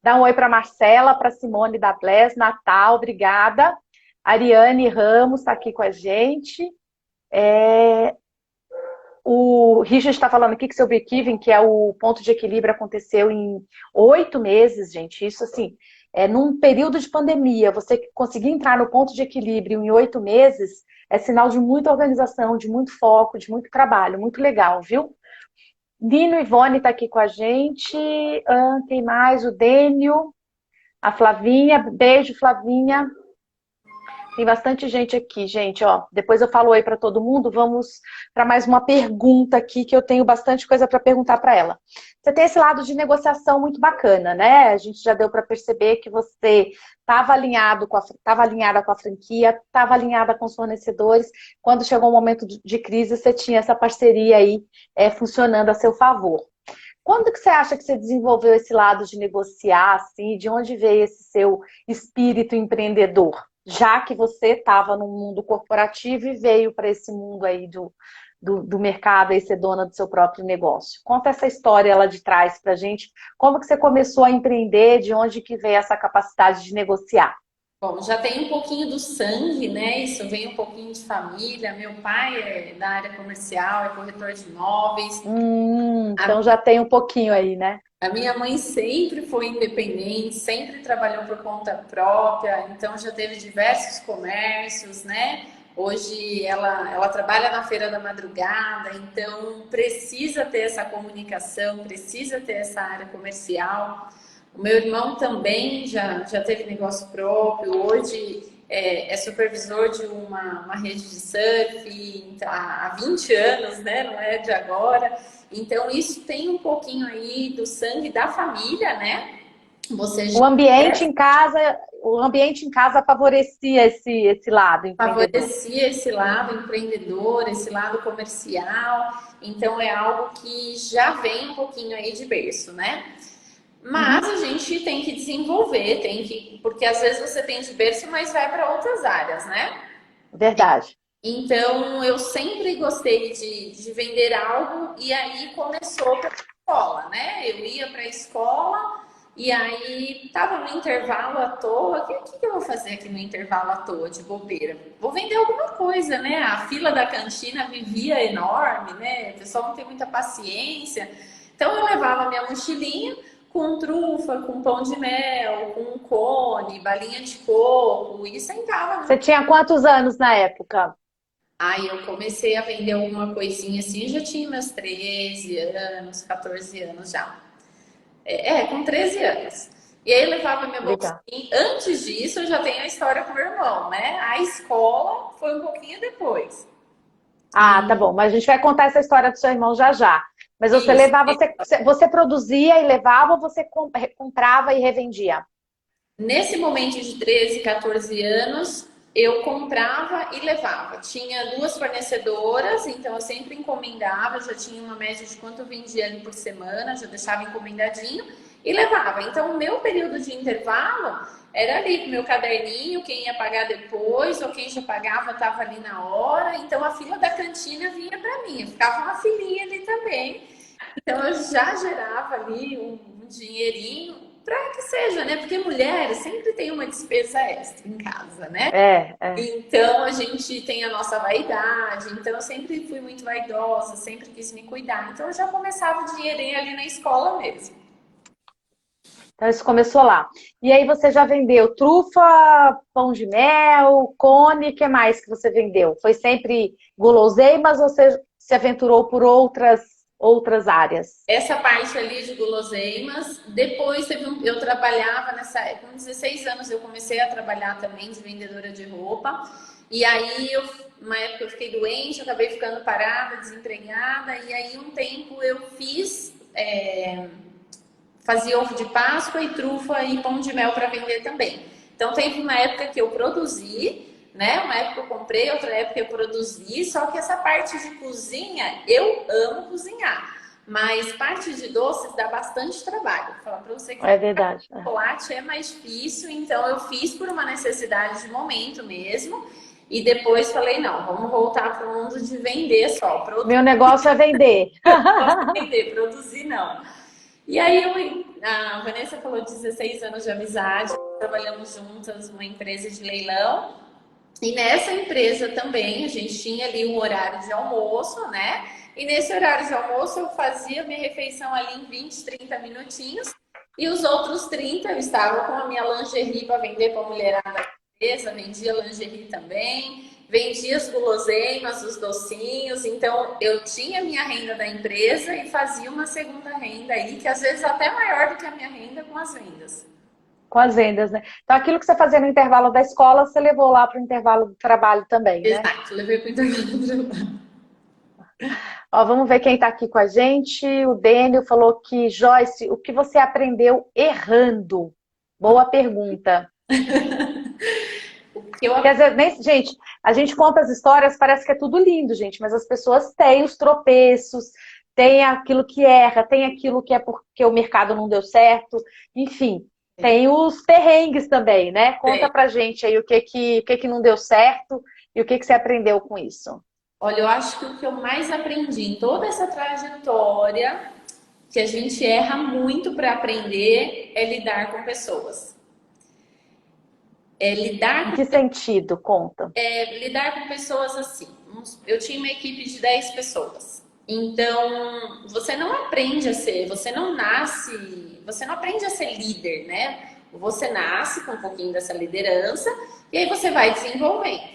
Dá um oi para Marcela, para Simone da Bless, Natal, obrigada. Ariane Ramos está aqui com a gente. O Richard está falando aqui que seu break-even, que é o ponto de equilíbrio, aconteceu em 8 meses, gente. Isso, assim, num período de pandemia, você conseguir entrar no ponto de equilíbrio em 8 meses é sinal de muita organização, de muito foco, de muito trabalho. Muito legal, viu? Nino Ivone está aqui com a gente. Quem mais? O Dênio. A Flavinha. Beijo, Flavinha. Tem bastante gente aqui, gente, ó. Depois eu falo oi para todo mundo. Vamos para mais uma pergunta aqui, que eu tenho bastante coisa para perguntar para ela. Você tem esse lado de negociação muito bacana, né? A gente já deu para perceber que você estava alinhada com a franquia, estava alinhada com os fornecedores. Quando chegou um momento de crise, você tinha essa parceria aí funcionando a seu favor. Quando que você acha que você desenvolveu esse lado de negociar, assim? De onde veio esse seu espírito empreendedor? Já que você estava no mundo corporativo e veio para esse mundo aí do mercado e ser dona do seu próprio negócio. Conta essa história lá de trás pra gente. Como que você começou a empreender? De onde que veio essa capacidade de negociar? Bom, já tem um pouquinho do sangue, né? Isso vem um pouquinho de família. Meu pai é da área comercial, é corretor de imóveis. Então já tem um pouquinho aí, né? A minha mãe sempre foi independente, sempre trabalhou por conta própria, então já teve diversos comércios, né? Hoje ela trabalha na feira da madrugada, então precisa ter essa comunicação, precisa ter essa área comercial. O meu irmão também já teve negócio próprio, hoje é supervisor de uma rede de surf há 20 anos, né? Não é de agora. Então, isso tem um pouquinho aí do sangue da família, né? O ambiente em casa favorecia esse lado empreendedor. Favorecia esse lado empreendedor, esse lado comercial. Então, é algo que já vem um pouquinho aí de berço, né? Mas a gente tem que desenvolver, porque às vezes você tem de berço, mas vai para outras áreas, né? Verdade. Então, eu sempre gostei de vender algo e aí começou pela escola, né? Eu ia para a escola e aí tava no intervalo à toa. O que eu vou fazer aqui no intervalo à toa, de bobeira? Vou vender alguma coisa, né? A fila da cantina vivia enorme, né? O pessoal não tem muita paciência. Então, eu levava minha mochilinha com trufa, com pão de mel, com cone, balinha de coco e sentava Você tinha quantos anos na época? Aí eu comecei a vender alguma coisinha assim, já tinha meus 13 anos, 14 anos já. Com 13 anos. E aí eu levava minha bolsinha. Legal. Antes disso, eu já tenho a história com o meu irmão, né? A escola foi um pouquinho depois. Ah, tá bom. Mas a gente vai contar essa história do seu irmão já já. Mas você Isso. levava, você produzia e levava ou você comprava e revendia? Nesse momento de 13, 14 anos, eu comprava e levava. Tinha duas fornecedoras, então eu sempre encomendava, já tinha uma média de quanto eu vendia ali por semana, já deixava encomendadinho e levava. Então, o meu período de intervalo era ali com o meu caderninho, quem ia pagar depois, ou quem já pagava estava ali na hora. Então, a fila da cantina vinha para mim, ficava uma filinha ali também. Então eu já gerava ali um dinheirinho para que seja, né? Porque mulher sempre tem uma despesa extra em casa, né? É. Então a gente tem a nossa vaidade. Então eu sempre fui muito vaidosa, sempre quis me cuidar. Então eu já começava o dinheirinho ali na escola mesmo. Então isso começou lá. E aí você já vendeu trufa, pão de mel, cone, o que mais que você vendeu? Foi sempre guloseimas ou você se aventurou por outras áreas? Essa parte ali de guloseimas, depois eu trabalhava com 16 anos eu comecei a trabalhar também de vendedora de roupa. E aí uma época eu fiquei doente, eu acabei ficando parada, desempregada, e aí um tempo eu fazia ovo de Páscoa e trufa e pão de mel para vender também. Então teve uma época que eu produzi, né? Uma época eu comprei, outra época eu produzi, só que essa parte de cozinha, eu amo cozinhar. Mas parte de doces dá bastante trabalho. Vou falar para você que É verdade. chocolate é mais difícil, então eu fiz por uma necessidade de momento mesmo. E depois falei, não, vamos voltar para o mundo de vender só. Meu negócio é vender. Vender, produzir não. E aí a Vanessa falou 16 anos de amizade, trabalhamos juntas numa empresa de leilão. E nessa empresa também a gente tinha ali um horário de almoço, né? E nesse horário de almoço eu fazia minha refeição ali em 20, 30 minutinhos. E os outros 30 eu estava com a minha lingerie para vender para a mulherada da empresa, vendia lingerie também, vendia as guloseimas, os docinhos. Então eu tinha minha renda da empresa e fazia uma segunda renda aí, que às vezes até maior do que a minha renda com as vendas. Com as vendas, né? Então aquilo que você fazia no intervalo da escola, você levou lá para o intervalo do trabalho também, né? Exato, levei para o intervalo do trabalho. Ó, vamos ver quem está aqui com a gente. O Dênio falou que, Joyce, o que você aprendeu errando? Boa pergunta. Porque às vezes, gente, a gente conta as histórias, parece que é tudo lindo, gente, mas as pessoas têm os tropeços, tem aquilo que erra, tem aquilo que é porque o mercado não deu certo, enfim, tem os perrengues também, né? Conta pra gente aí o que não deu certo e o que você aprendeu com isso. Olha, eu acho que o que eu mais aprendi em toda essa trajetória, que a gente erra muito para aprender, é lidar com pessoas. Em que sentido? Conta. Lidar com pessoas assim. Eu tinha uma equipe de 10 pessoas. Então, você não aprende a ser, você não aprende a ser líder, né? Você nasce com um pouquinho dessa liderança e aí você vai desenvolvendo.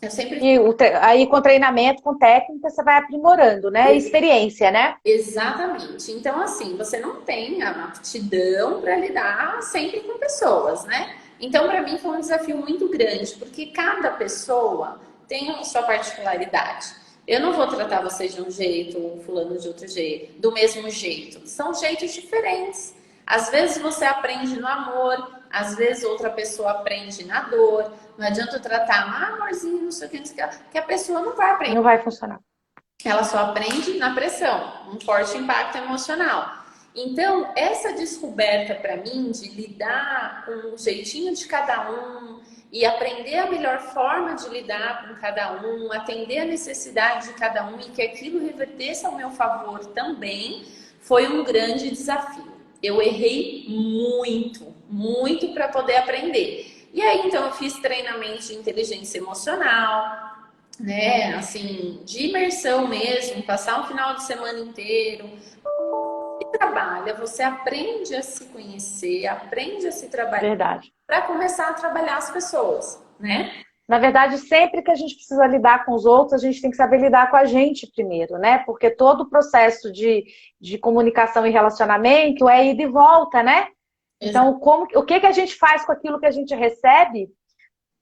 Eu sempre E aí com treinamento, com técnica, você vai aprimorando, né? Experiência, né? Exatamente. Então, assim, você não tem a aptidão para lidar sempre com pessoas, né? Então, para mim foi um desafio muito grande, porque cada pessoa tem a sua particularidade. Eu não vou tratar você de um jeito, o fulano de outro jeito, do mesmo jeito. São jeitos diferentes. Às vezes você aprende no amor, às vezes outra pessoa aprende na dor. Não adianta eu tratar, amorzinho, não sei o que, não sei o que a pessoa não vai aprender. Não vai funcionar. Ela só aprende na pressão, um forte impacto emocional. Então, essa descoberta para mim de lidar com o jeitinho de cada um e aprender a melhor forma de lidar com cada um, atender a necessidade de cada um e que aquilo revertesse ao meu favor também, foi um grande desafio. Eu errei muito, muito para poder aprender. E aí, então, eu fiz treinamento de inteligência emocional, né? Assim, de imersão mesmo, passar um final de semana inteiro. Trabalha, você aprende a se conhecer, aprende a se trabalhar para começar a trabalhar as pessoas, né? Na verdade, sempre que a gente precisa lidar com os outros, a gente tem que saber lidar com a gente primeiro, né? Porque todo o processo de comunicação e relacionamento é ida e volta, né? Então, o que a gente faz com aquilo que a gente recebe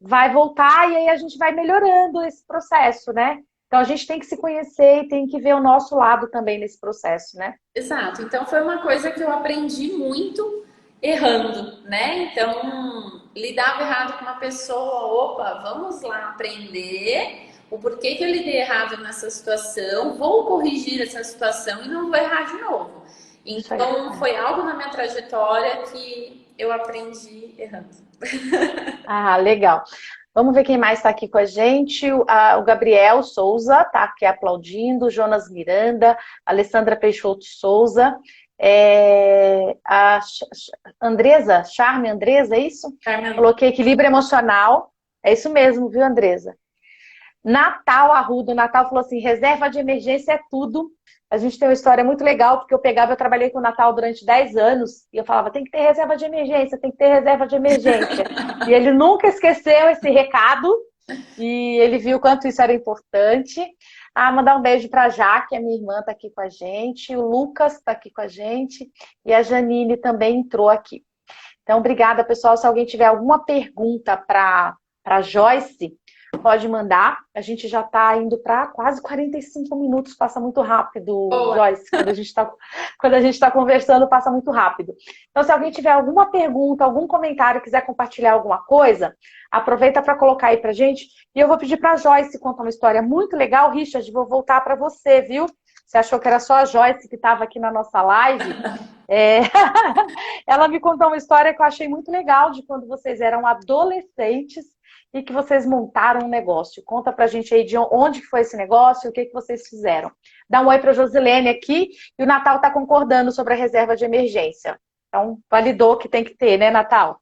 vai voltar e aí a gente vai melhorando esse processo, né? Então, a gente tem que se conhecer e tem que ver o nosso lado também nesse processo, né? Exato. Então, foi uma coisa que eu aprendi muito errando, né? Então, lidava errado com uma pessoa, opa, vamos lá aprender o porquê que eu lidei errado nessa situação, vou corrigir essa situação e não vou errar de novo. Então, foi algo na minha trajetória que eu aprendi errando. Ah, legal. Vamos ver quem mais está aqui com a gente. O Gabriel Souza está aqui aplaudindo, Jonas Miranda, Alessandra Peixoto Souza, a Andresa, Charme Andresa, é isso? Coloquei equilíbrio emocional. É isso mesmo, viu, Andresa? Natal Arruda, o Natal falou assim, reserva de emergência é tudo. A gente tem uma história muito legal, porque eu trabalhei com o Natal durante 10 anos, e eu falava, tem que ter reserva de emergência, tem que ter reserva de emergência. E ele nunca esqueceu esse recado, e ele viu o quanto isso era importante. Mandar um beijo para a Jaque, a minha irmã está aqui com a gente, o Lucas está aqui com a gente, e a Janine também entrou aqui. Então, obrigada, pessoal. Se alguém tiver alguma pergunta para Joyce, pode mandar. A gente já está indo para quase 45 minutos, passa muito rápido, Joyce. Quando a gente está conversando, passa muito rápido. Então, se alguém tiver alguma pergunta, algum comentário, quiser compartilhar alguma coisa, aproveita para colocar aí para gente. E eu vou pedir para a Joyce contar uma história muito legal. Richard, vou voltar para você, viu? Você achou que era só a Joyce que estava aqui na nossa live? Ela me contou uma história que eu achei muito legal de quando vocês eram adolescentes e que vocês montaram um negócio. Conta pra gente aí de onde foi esse negócio, o que vocês fizeram. Dá um oi pra Josilene aqui, e o Natal tá concordando sobre a reserva de emergência. Então, validou que tem que ter, né, Natal?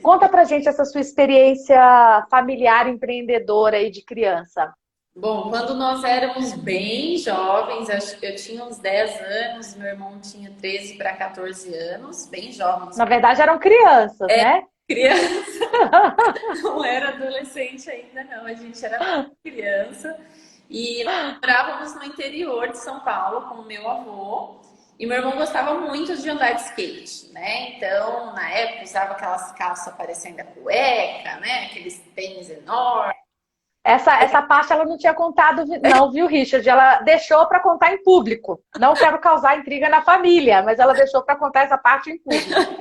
Conta pra gente essa sua experiência familiar, empreendedora aí de criança. Bom, quando nós éramos bem jovens, eu tinha uns 10 anos, meu irmão tinha 13 para 14 anos, bem jovens. Na verdade, eram crianças, né? Criança. Não era adolescente ainda, não. A gente era criança. E nós morávamos no interior de São Paulo com o meu avô. E meu irmão gostava muito de andar de skate, né? Então, na época, usava aquelas calças parecendo a cueca, né? Aqueles tênis enormes. Essa parte ela não tinha contado, não, viu, Richard? Ela deixou para contar em público. Não quero causar intriga na família, mas ela deixou para contar essa parte em público.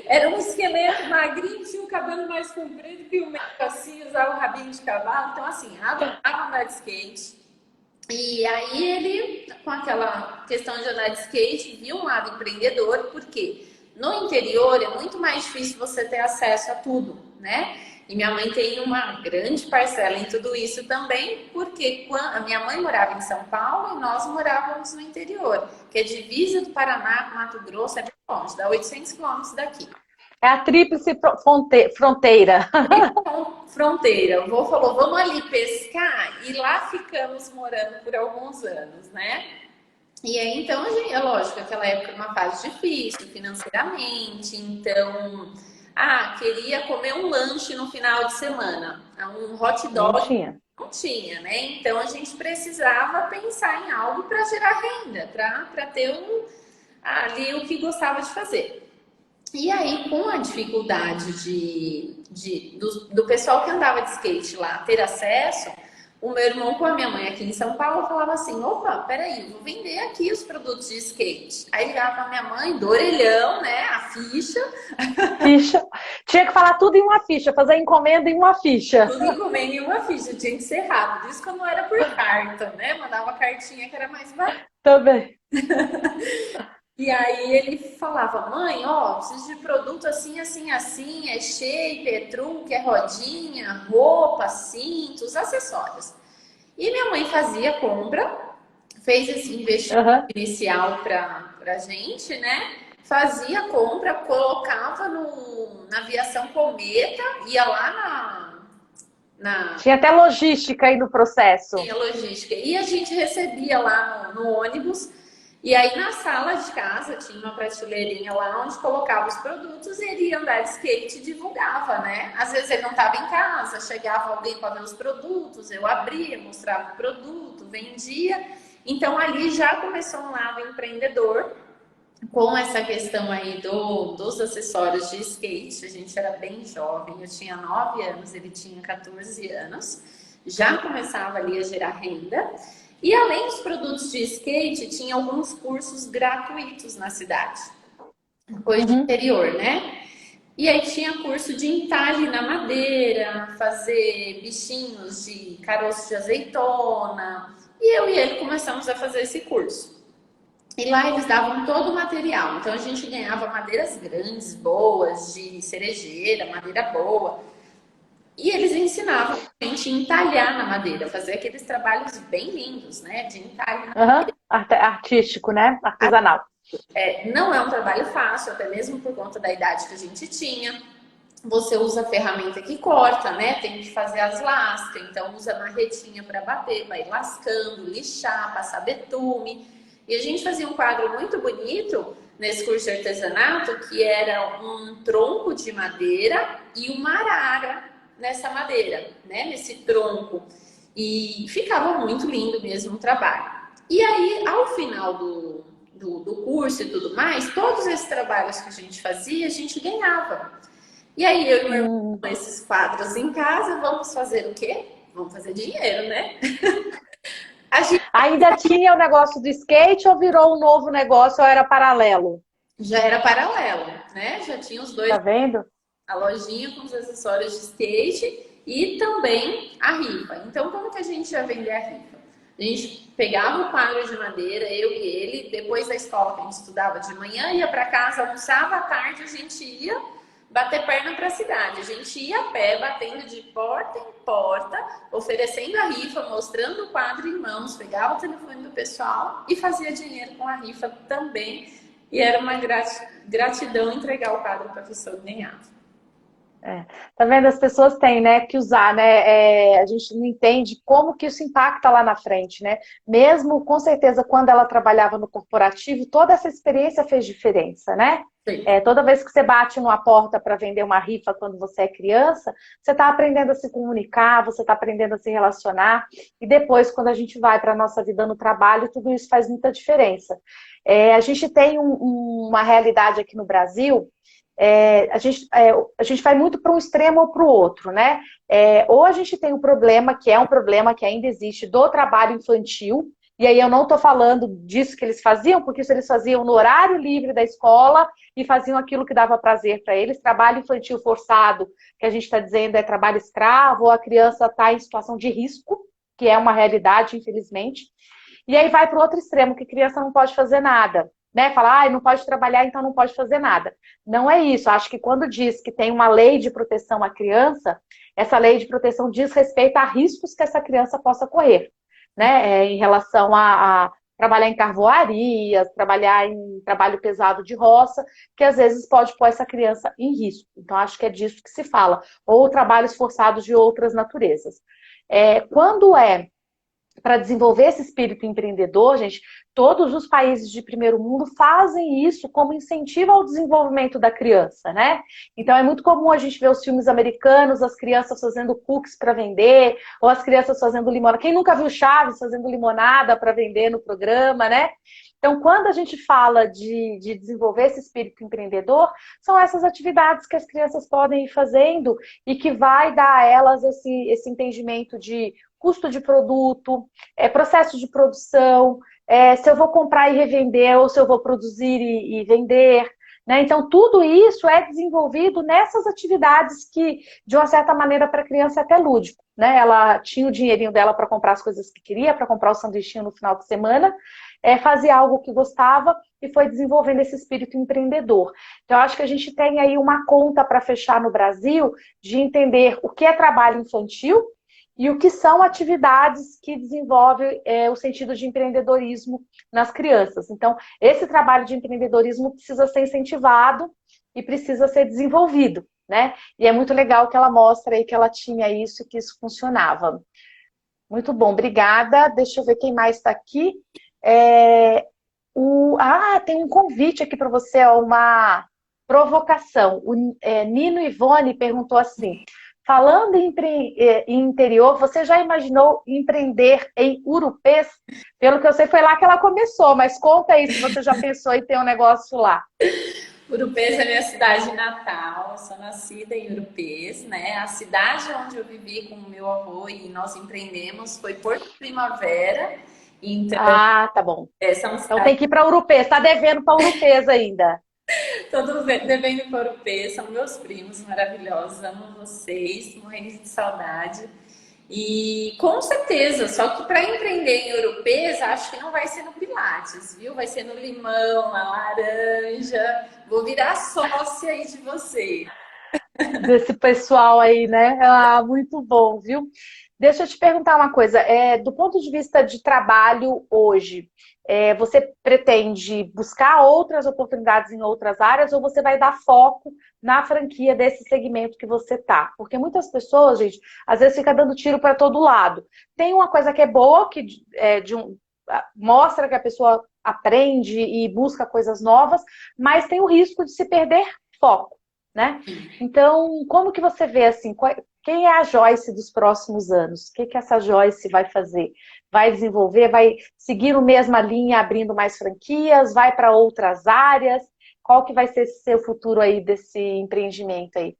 Era um esqueleto magrinho, tinha o cabelo mais comprido que o meio assim, usava o rabinho de cavalo. Então, assim, adorava andar de skate. E aí ele, com aquela questão de andar de skate, viu um lado empreendedor, porque no interior é muito mais difícil você ter acesso a tudo, né? E minha mãe tem uma grande parcela em tudo isso também, porque a minha mãe morava em São Paulo e nós morávamos no interior, que é divisa do Paraná com Mato Grosso, é bem longe, dá 800 quilômetros daqui. É a tríplice fronteira. Fronteira. O vô falou, vamos ali pescar, e lá ficamos morando por alguns anos, né? E aí, então, é lógico, aquela época era uma fase difícil financeiramente, então... queria comer um lanche no final de semana. Um hot dog. Não tinha, né? Então a gente precisava pensar em algo para gerar renda, para ter ali o que gostava de fazer. E aí, com a dificuldade do pessoal que andava de skate lá ter acesso, o meu irmão com a minha mãe aqui em São Paulo falava assim, opa, peraí, vou vender aqui os produtos de skate. Aí ligava pra minha mãe, do orelhão, né, a ficha. Ficha. Tinha que falar tudo em uma ficha, fazer encomenda em uma ficha. Tudo encomenda em uma ficha, tinha que ser rápido. Isso quando não era por carta, né, mandava cartinha que era mais barato. Também. E aí ele falava, mãe, ó, preciso de produto assim, assim, assim, é shape, é trunk, é rodinha, roupa, cintos, acessórios. E minha mãe fazia compra, fez esse investimento Aham. inicial pra gente, né? Fazia a compra, colocava na aviação Cometa, ia lá na Tinha até logística aí no processo. tinha logística. E a gente recebia lá no ônibus. E aí na sala de casa tinha uma prateleirinha lá onde colocava os produtos e ele ia andar de skate e divulgava, né? Às vezes ele não estava em casa, chegava alguém para ver os produtos, eu abria, mostrava o produto, vendia. Então ali já começou um lado empreendedor com essa questão aí dos acessórios de skate. A gente era bem jovem, eu tinha 9 anos, ele tinha 14 anos, já começava ali a gerar renda. E além dos produtos de skate, tinha alguns cursos gratuitos na cidade, coisa de Uhum. interior, né? E aí tinha curso de entalhe na madeira, fazer bichinhos de caroço de azeitona. E eu e ele começamos a fazer esse curso. E lá eles davam todo o material. Então a gente ganhava madeiras grandes, boas, de cerejeira, madeira boa. E eles ensinavam a gente a entalhar na madeira, fazer aqueles trabalhos bem lindos, né? De entalhe. Aham. Artístico, né? Artesanal. Não é um trabalho fácil, até mesmo por conta da idade que a gente tinha. Você usa a ferramenta que corta, né? Tem que fazer as lascas, então usa marretinha para bater, vai lascando, lixar, passar betume. E a gente fazia um quadro muito bonito nesse curso de artesanato, que era um tronco de madeira e uma arara nessa madeira, né? Nesse tronco. E ficava muito lindo mesmo o trabalho. E aí, ao final do curso e tudo mais, todos esses trabalhos que a gente fazia, a gente ganhava. E aí, eu e meu irmão, Hum. com esses quadros em casa, vamos fazer o quê? Vamos fazer dinheiro, né? A gente Ainda tinha o negócio do skate ou virou um novo negócio ou era paralelo? já era paralelo, né? Já tinha os dois, Tá vendo? a lojinha com os acessórios de skate e também a rifa. Então, como que a gente ia vender a rifa? A gente pegava o quadro de madeira, eu e ele, depois da escola que a gente estudava de manhã, ia para casa, almoçava, à tarde a gente ia bater perna para a cidade. A gente ia a pé, batendo de porta em porta, oferecendo a rifa, mostrando o quadro em mãos, pegava o telefone do pessoal e fazia dinheiro com a rifa também. E era uma gratidão entregar o quadro para a pessoa que ganhava. É. Tá vendo? As pessoas têm, né, que usar, né? A gente não entende como que isso impacta lá na frente, né? Mesmo, com certeza, quando ela trabalhava no corporativo, toda essa experiência fez diferença, né? Sim. Toda vez que você bate numa porta para vender uma rifa quando você é criança, você está aprendendo a se comunicar, você está aprendendo a se relacionar, e depois, quando a gente vai para a nossa vida no trabalho, tudo isso faz muita diferença. A gente tem uma realidade aqui no Brasil. A gente vai muito para um extremo ou para o outro, né? Ou a gente tem um problema, que é um problema que ainda existe, do trabalho infantil, e aí eu não estou falando disso que eles faziam, porque isso eles faziam no horário livre da escola e faziam aquilo que dava prazer para eles. Trabalho infantil forçado, que a gente está dizendo é trabalho escravo, ou a criança está em situação de risco, que é uma realidade, infelizmente. E aí vai para o outro extremo, que criança não pode fazer nada. Né? Falar, não pode trabalhar, então não pode fazer nada. Não é isso. Acho que quando diz que tem uma lei de proteção à criança, essa lei de proteção diz respeito a riscos que essa criança possa correr, né? Em relação a trabalhar em carvoarias, trabalhar em trabalho pesado de roça, que às vezes pode pôr essa criança em risco. Então, acho que é disso que se fala. Ou trabalhos forçados de outras naturezas. Quando para desenvolver esse espírito empreendedor, gente, todos os países de primeiro mundo fazem isso como incentivo ao desenvolvimento da criança, né? Então é muito comum a gente ver os filmes americanos, as crianças fazendo cookies para vender, ou as crianças fazendo limonada. Quem nunca viu Chaves fazendo limonada para vender no programa, né? Então, quando a gente fala de desenvolver esse espírito empreendedor, são essas atividades que as crianças podem ir fazendo e que vai dar a elas esse entendimento de custo de produto, processo de produção, se eu vou comprar e revender ou se eu vou produzir e vender. Né? Então, tudo isso é desenvolvido nessas atividades que, de uma certa maneira, para a criança é até lúdico. né? Ela tinha o dinheirinho dela para comprar as coisas que queria, para comprar o sanduichinho no final de semana, fazia algo que gostava e foi desenvolvendo esse espírito empreendedor. Então, eu acho que a gente tem aí uma conta para fechar no Brasil de entender o que é trabalho infantil e o que são atividades que desenvolvem o sentido de empreendedorismo nas crianças. Então, esse trabalho de empreendedorismo precisa ser incentivado e precisa ser desenvolvido, né? E é muito legal que ela mostra aí que ela tinha isso e que isso funcionava. Muito bom, obrigada. Deixa eu ver quem mais está aqui. Tem um convite aqui para você, ó, uma provocação. Nino Ivone perguntou assim: falando em interior, você já imaginou empreender em Urupês? Pelo que eu sei, foi lá que ela começou, mas conta aí se você já pensou em ter um negócio lá. Urupês é minha cidade natal, eu sou nascida em Urupês, né? A cidade onde eu vivi com o meu avô e nós empreendemos foi Porto Primavera. Então, Tá bom. são Então tem que ir para Urupês, está devendo para Urupês ainda. Todos devendo para Urupês, são meus primos maravilhosos, amo vocês, morrendo de saudade. E com certeza, só que para empreender em Urupês, acho que não vai ser no Pilates, viu? Vai ser no limão, na laranja. Vou virar sócia aí de vocês. Desse pessoal aí, né? Muito bom, viu? Deixa eu te perguntar uma coisa. Do ponto de vista de trabalho hoje, você pretende buscar outras oportunidades em outras áreas ou você vai dar foco na franquia desse segmento que você tá? Porque muitas pessoas, gente, às vezes fica dando tiro para todo lado. Tem uma coisa que é boa, que mostra que a pessoa aprende e busca coisas novas, mas tem o risco de se perder foco, né? Então, como que você vê assim, quem é a Joyce dos próximos anos? O que essa Joyce vai fazer? Vai desenvolver, vai seguir na mesma linha, abrindo mais franquias, vai para outras áreas? Qual que vai ser seu futuro aí desse empreendimento aí?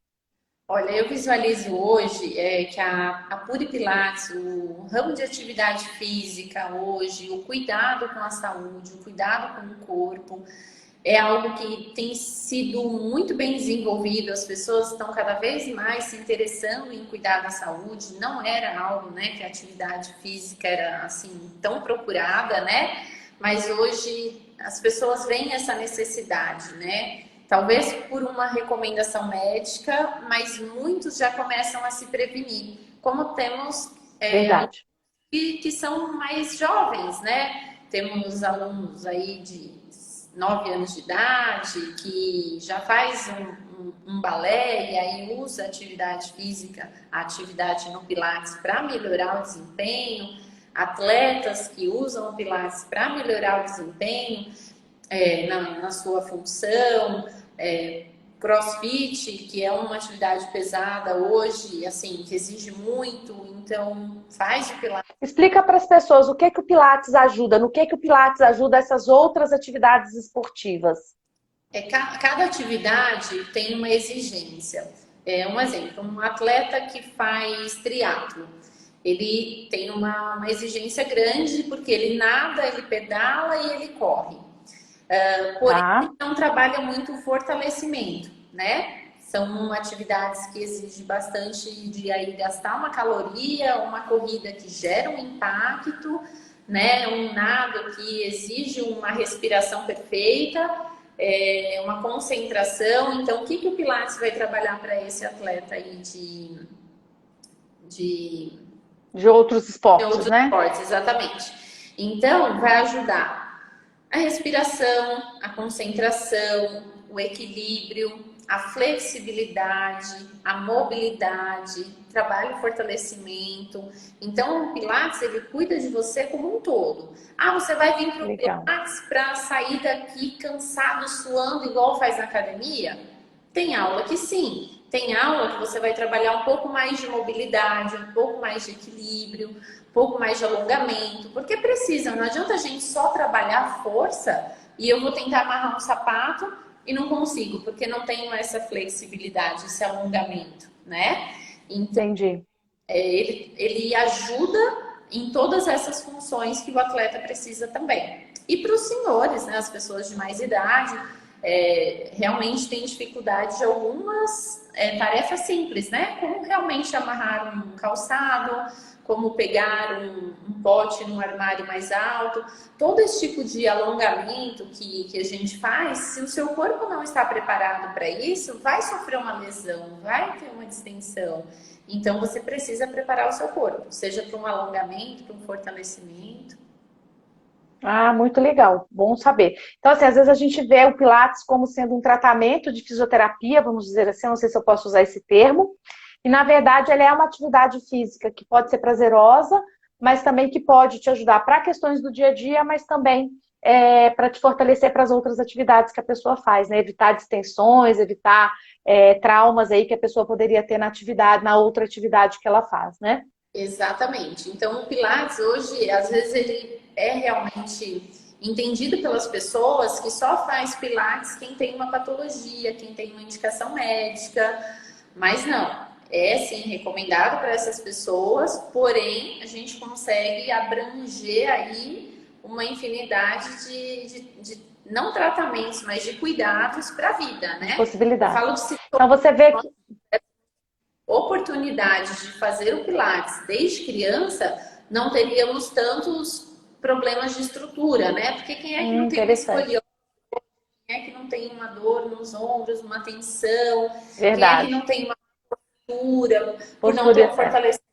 Olha, eu visualizo hoje que a Puri Pilates, o ramo de atividade física hoje, o cuidado com a saúde, o cuidado com o corpo, é algo que tem sido muito bem desenvolvido. As pessoas estão cada vez mais se interessando em cuidar da saúde. Não era algo, né, que a atividade física era assim tão procurada, né? Mas hoje as pessoas veem essa necessidade, né? Talvez por uma recomendação médica, mas muitos já começam a se prevenir. Como temos Verdade. que são mais jovens, né? Temos alunos aí de 9 anos de idade que já faz um balé e aí usa atividade física, a atividade no Pilates para melhorar o desempenho, atletas que usam o Pilates para melhorar o desempenho na sua função, CrossFit, que é uma atividade pesada hoje, assim, que exige muito, então faz o Pilates. Explica para as pessoas o que o Pilates ajuda, no que o Pilates ajuda essas outras atividades esportivas. Cada atividade tem uma exigência. Um exemplo, um atleta que faz triatlo, ele tem uma exigência grande porque ele nada, ele pedala e ele corre. Porém, não trabalha muito o fortalecimento, né? São atividades que exigem bastante de aí gastar uma caloria, uma corrida que gera um impacto, né? Um nado que exige uma respiração perfeita, uma concentração. Então, o que o Pilates vai trabalhar para esse atleta aí de outros esportes, de outros né? esportes, exatamente. Então, vai ajudar a respiração, a concentração, o equilíbrio, a flexibilidade, a mobilidade, trabalho e fortalecimento. Então, o Pilates, ele cuida de você como um todo. Você vai vir para o Pilates para sair daqui cansado, suando, igual faz na academia? Tem aula que sim. Tem aula que você vai trabalhar um pouco mais de mobilidade, um pouco mais de equilíbrio, um pouco mais de alongamento, porque precisa, não adianta a gente só trabalhar força e eu vou tentar amarrar um sapato e não consigo, porque não tenho essa flexibilidade, esse alongamento, né? Então, entendi. Ele ajuda em todas essas funções que o atleta precisa também. E para os senhores, né, as pessoas de mais idade, realmente tem dificuldade de algumas tarefas simples, né? Como realmente amarrar um calçado, como pegar um pote num armário mais alto. Todo esse tipo de alongamento que a gente faz, se o seu corpo não está preparado para isso, vai sofrer uma lesão, vai ter uma distensão. Então, você precisa preparar o seu corpo, seja para um alongamento, para um fortalecimento. Ah, muito legal, bom saber. Então, assim, às vezes a gente vê o Pilates como sendo um tratamento de fisioterapia, vamos dizer assim, não sei se eu posso usar esse termo, e na verdade ela é uma atividade física que pode ser prazerosa, mas também que pode te ajudar para questões do dia a dia, mas também para te fortalecer para as outras atividades que a pessoa faz, né? Evitar distensões, evitar traumas aí que a pessoa poderia ter na atividade, na outra atividade que ela faz, né? Exatamente. Então, o Pilates hoje, às vezes, ele é realmente entendido pelas pessoas que só faz Pilates quem tem uma patologia, quem tem uma indicação médica, mas não. É sim recomendado para essas pessoas, porém a gente consegue abranger aí uma infinidade de não tratamentos, mas de cuidados para a vida, De né? Eu possibilidades. falo de Então você vê que oportunidade de fazer o Pilates desde criança, não teríamos tantos problemas de estrutura, né? Porque quem é que não tem uma interessante. escoliose? Quem é que não tem uma dor nos ombros, uma tensão? Quem é que Verdade. não tem uma postura por não ter Postura, um fortalecimento?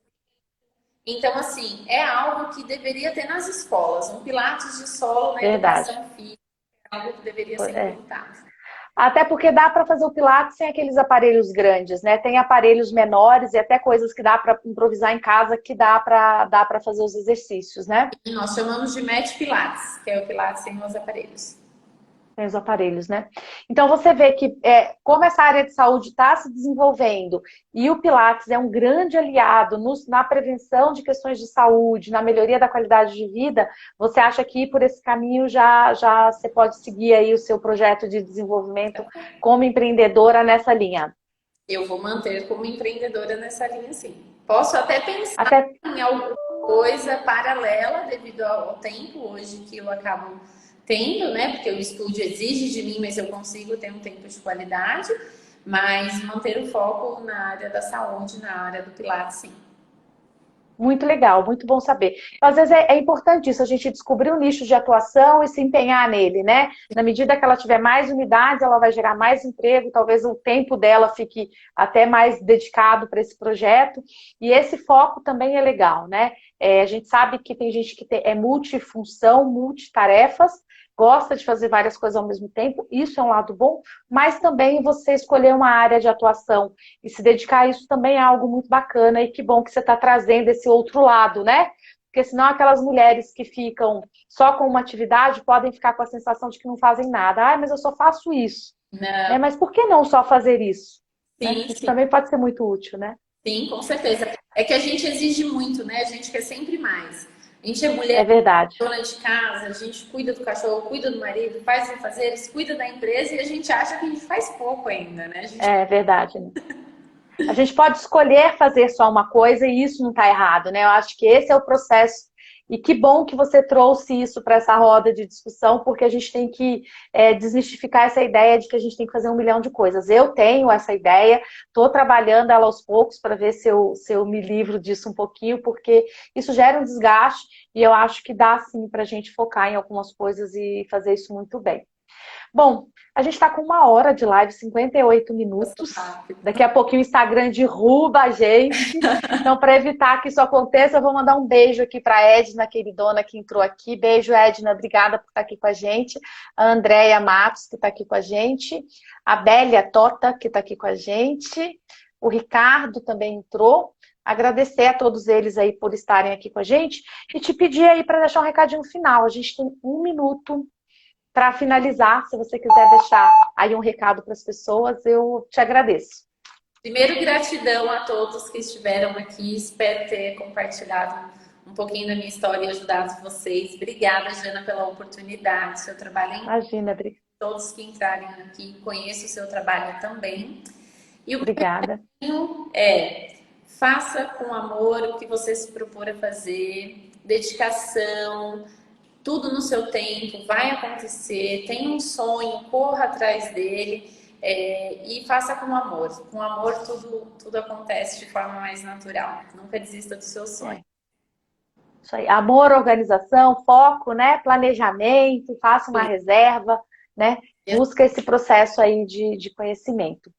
Então, assim, é algo que deveria ter nas escolas. Um Pilates de solo na verdade. educação física é algo que deveria ser É. implantado. Até porque dá para fazer o Pilates sem aqueles aparelhos grandes, né? Tem aparelhos menores e até coisas que dá para improvisar em casa que dá para fazer os exercícios, né? E nós chamamos de mat Pilates, que é o Pilates sem os aparelhos. Tem os aparelhos, né? Então você vê que como essa área de saúde está se desenvolvendo e o Pilates é um grande aliado na prevenção de questões de saúde, na melhoria da qualidade de vida, você acha que ir por esse caminho já você pode seguir aí o seu projeto de desenvolvimento como empreendedora nessa linha? Eu vou manter como empreendedora nessa linha, sim. Posso até pensar Até em alguma coisa paralela devido ao tempo hoje que eu acabo tendo, né? Porque o estúdio exige de mim, mas eu consigo ter um tempo de qualidade. Mas manter o foco na área da saúde, na área do Pilates, sim. muito legal, muito bom saber. Então, às vezes é importante isso, a gente descobrir um nicho de atuação e se empenhar nele, né? Na medida que ela tiver mais unidades, ela vai gerar mais emprego, talvez o tempo dela fique até mais dedicado para esse projeto. E esse foco também é legal, né? A gente sabe que tem gente que é multifunção, multitarefas, gosta de fazer várias coisas ao mesmo tempo, isso é um lado bom, mas também você escolher uma área de atuação e se dedicar a isso também é algo muito bacana e que bom que você está trazendo esse outro lado, né? Porque senão aquelas mulheres que ficam só com uma atividade podem ficar com a sensação de que não fazem nada. Ah, mas eu só faço isso. Né? Não, Mas por que não só fazer isso? Né? sim, Isso sim, também pode ser muito útil, né? sim, com certeza. É que a gente exige muito, né? A gente quer sempre mais. A gente é É mulher, verdade. dona de casa, a gente cuida do cachorro, cuida do marido, faz os afazeres, cuida da empresa e a gente acha que a gente faz pouco ainda, né? A gente... É verdade, né? A gente pode escolher fazer só uma coisa e isso não está errado, né? Eu acho que esse é o processo. E que bom que você trouxe isso para essa roda de discussão, porque a gente tem que desmistificar essa ideia de que a gente tem que fazer um milhão de coisas. Eu tenho essa ideia, estou trabalhando ela aos poucos para ver se eu me livro disso um pouquinho, porque isso gera um desgaste e eu acho que dá sim para a gente focar em algumas coisas e fazer isso muito bem. Bom, a gente está com 1 hora de live, 58 Passou minutos. rápido. Daqui a pouquinho o Instagram derruba a gente. Então, para evitar que isso aconteça, eu vou mandar um beijo aqui para a Edna, queridona, que entrou aqui. Beijo, Edna. Obrigada por estar aqui com a gente. A Andréia Matos, que está aqui com a gente. A Bélia Tota, que está aqui com a gente. O Ricardo também entrou. Agradecer a todos eles aí por estarem aqui com a gente. E te pedir aí para deixar um recadinho final. A gente tem 1 minuto para finalizar, se você quiser deixar aí um recado para as pessoas, eu te agradeço. Primeiro, gratidão a todos que estiveram aqui. Espero ter compartilhado um pouquinho da minha história e ajudado vocês. Obrigada, Jana, pela oportunidade. Seu trabalho é incrível. Imagina, Todos que entrarem aqui, conheço o seu trabalho também. E o obrigada. caminho é: faça com amor o que você se propor a fazer, dedicação, tudo no seu tempo, vai acontecer, tem um sonho, corra atrás dele, e faça com amor. Com amor tudo acontece de forma mais natural. Nunca desista do seu sonho. Isso aí. Amor, organização, foco, né? Planejamento, faça uma reserva, né? Busca esse processo aí de conhecimento.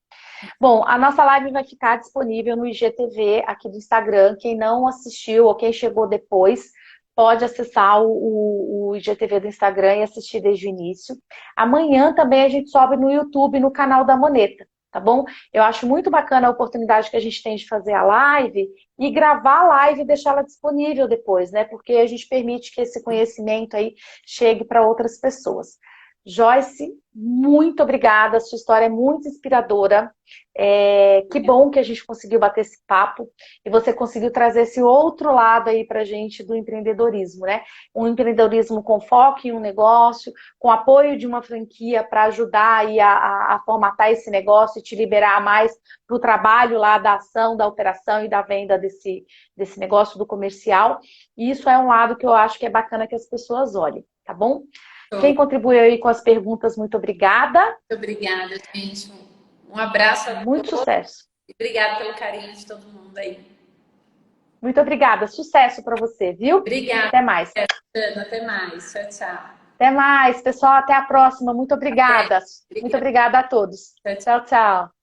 Bom, a nossa live vai ficar disponível no IGTV aqui do Instagram. Quem não assistiu ou quem chegou depois, pode acessar o IGTV do Instagram e assistir desde o início. Amanhã também a gente sobe no YouTube, no canal da Moneta, tá bom? Eu acho muito bacana a oportunidade que a gente tem de fazer a live e gravar a live e deixá-la disponível depois, né? Porque a gente permite que esse conhecimento aí chegue para outras pessoas. Joyce, muito obrigada, sua história é muito inspiradora. Que bom que a gente conseguiu bater esse papo e você conseguiu trazer esse outro lado aí pra gente do empreendedorismo, né? Um empreendedorismo com foco em um negócio, com apoio de uma franquia para ajudar aí a formatar esse negócio e te liberar mais para o trabalho lá da ação, da operação e da venda desse negócio do comercial. E isso é um lado que eu acho que é bacana que as pessoas olhem, tá bom? Quem contribuiu aí com as perguntas, muito obrigada. Muito obrigada, gente. Um abraço a muito todos. Sucesso. E obrigada pelo carinho de todo mundo aí. Muito obrigada. Sucesso para você, viu? Obrigada. Até mais. Até mais. Tchau, tchau. Até mais, pessoal. Até a próxima. Muito obrigada. Muito obrigada a todos. Tchau, tchau.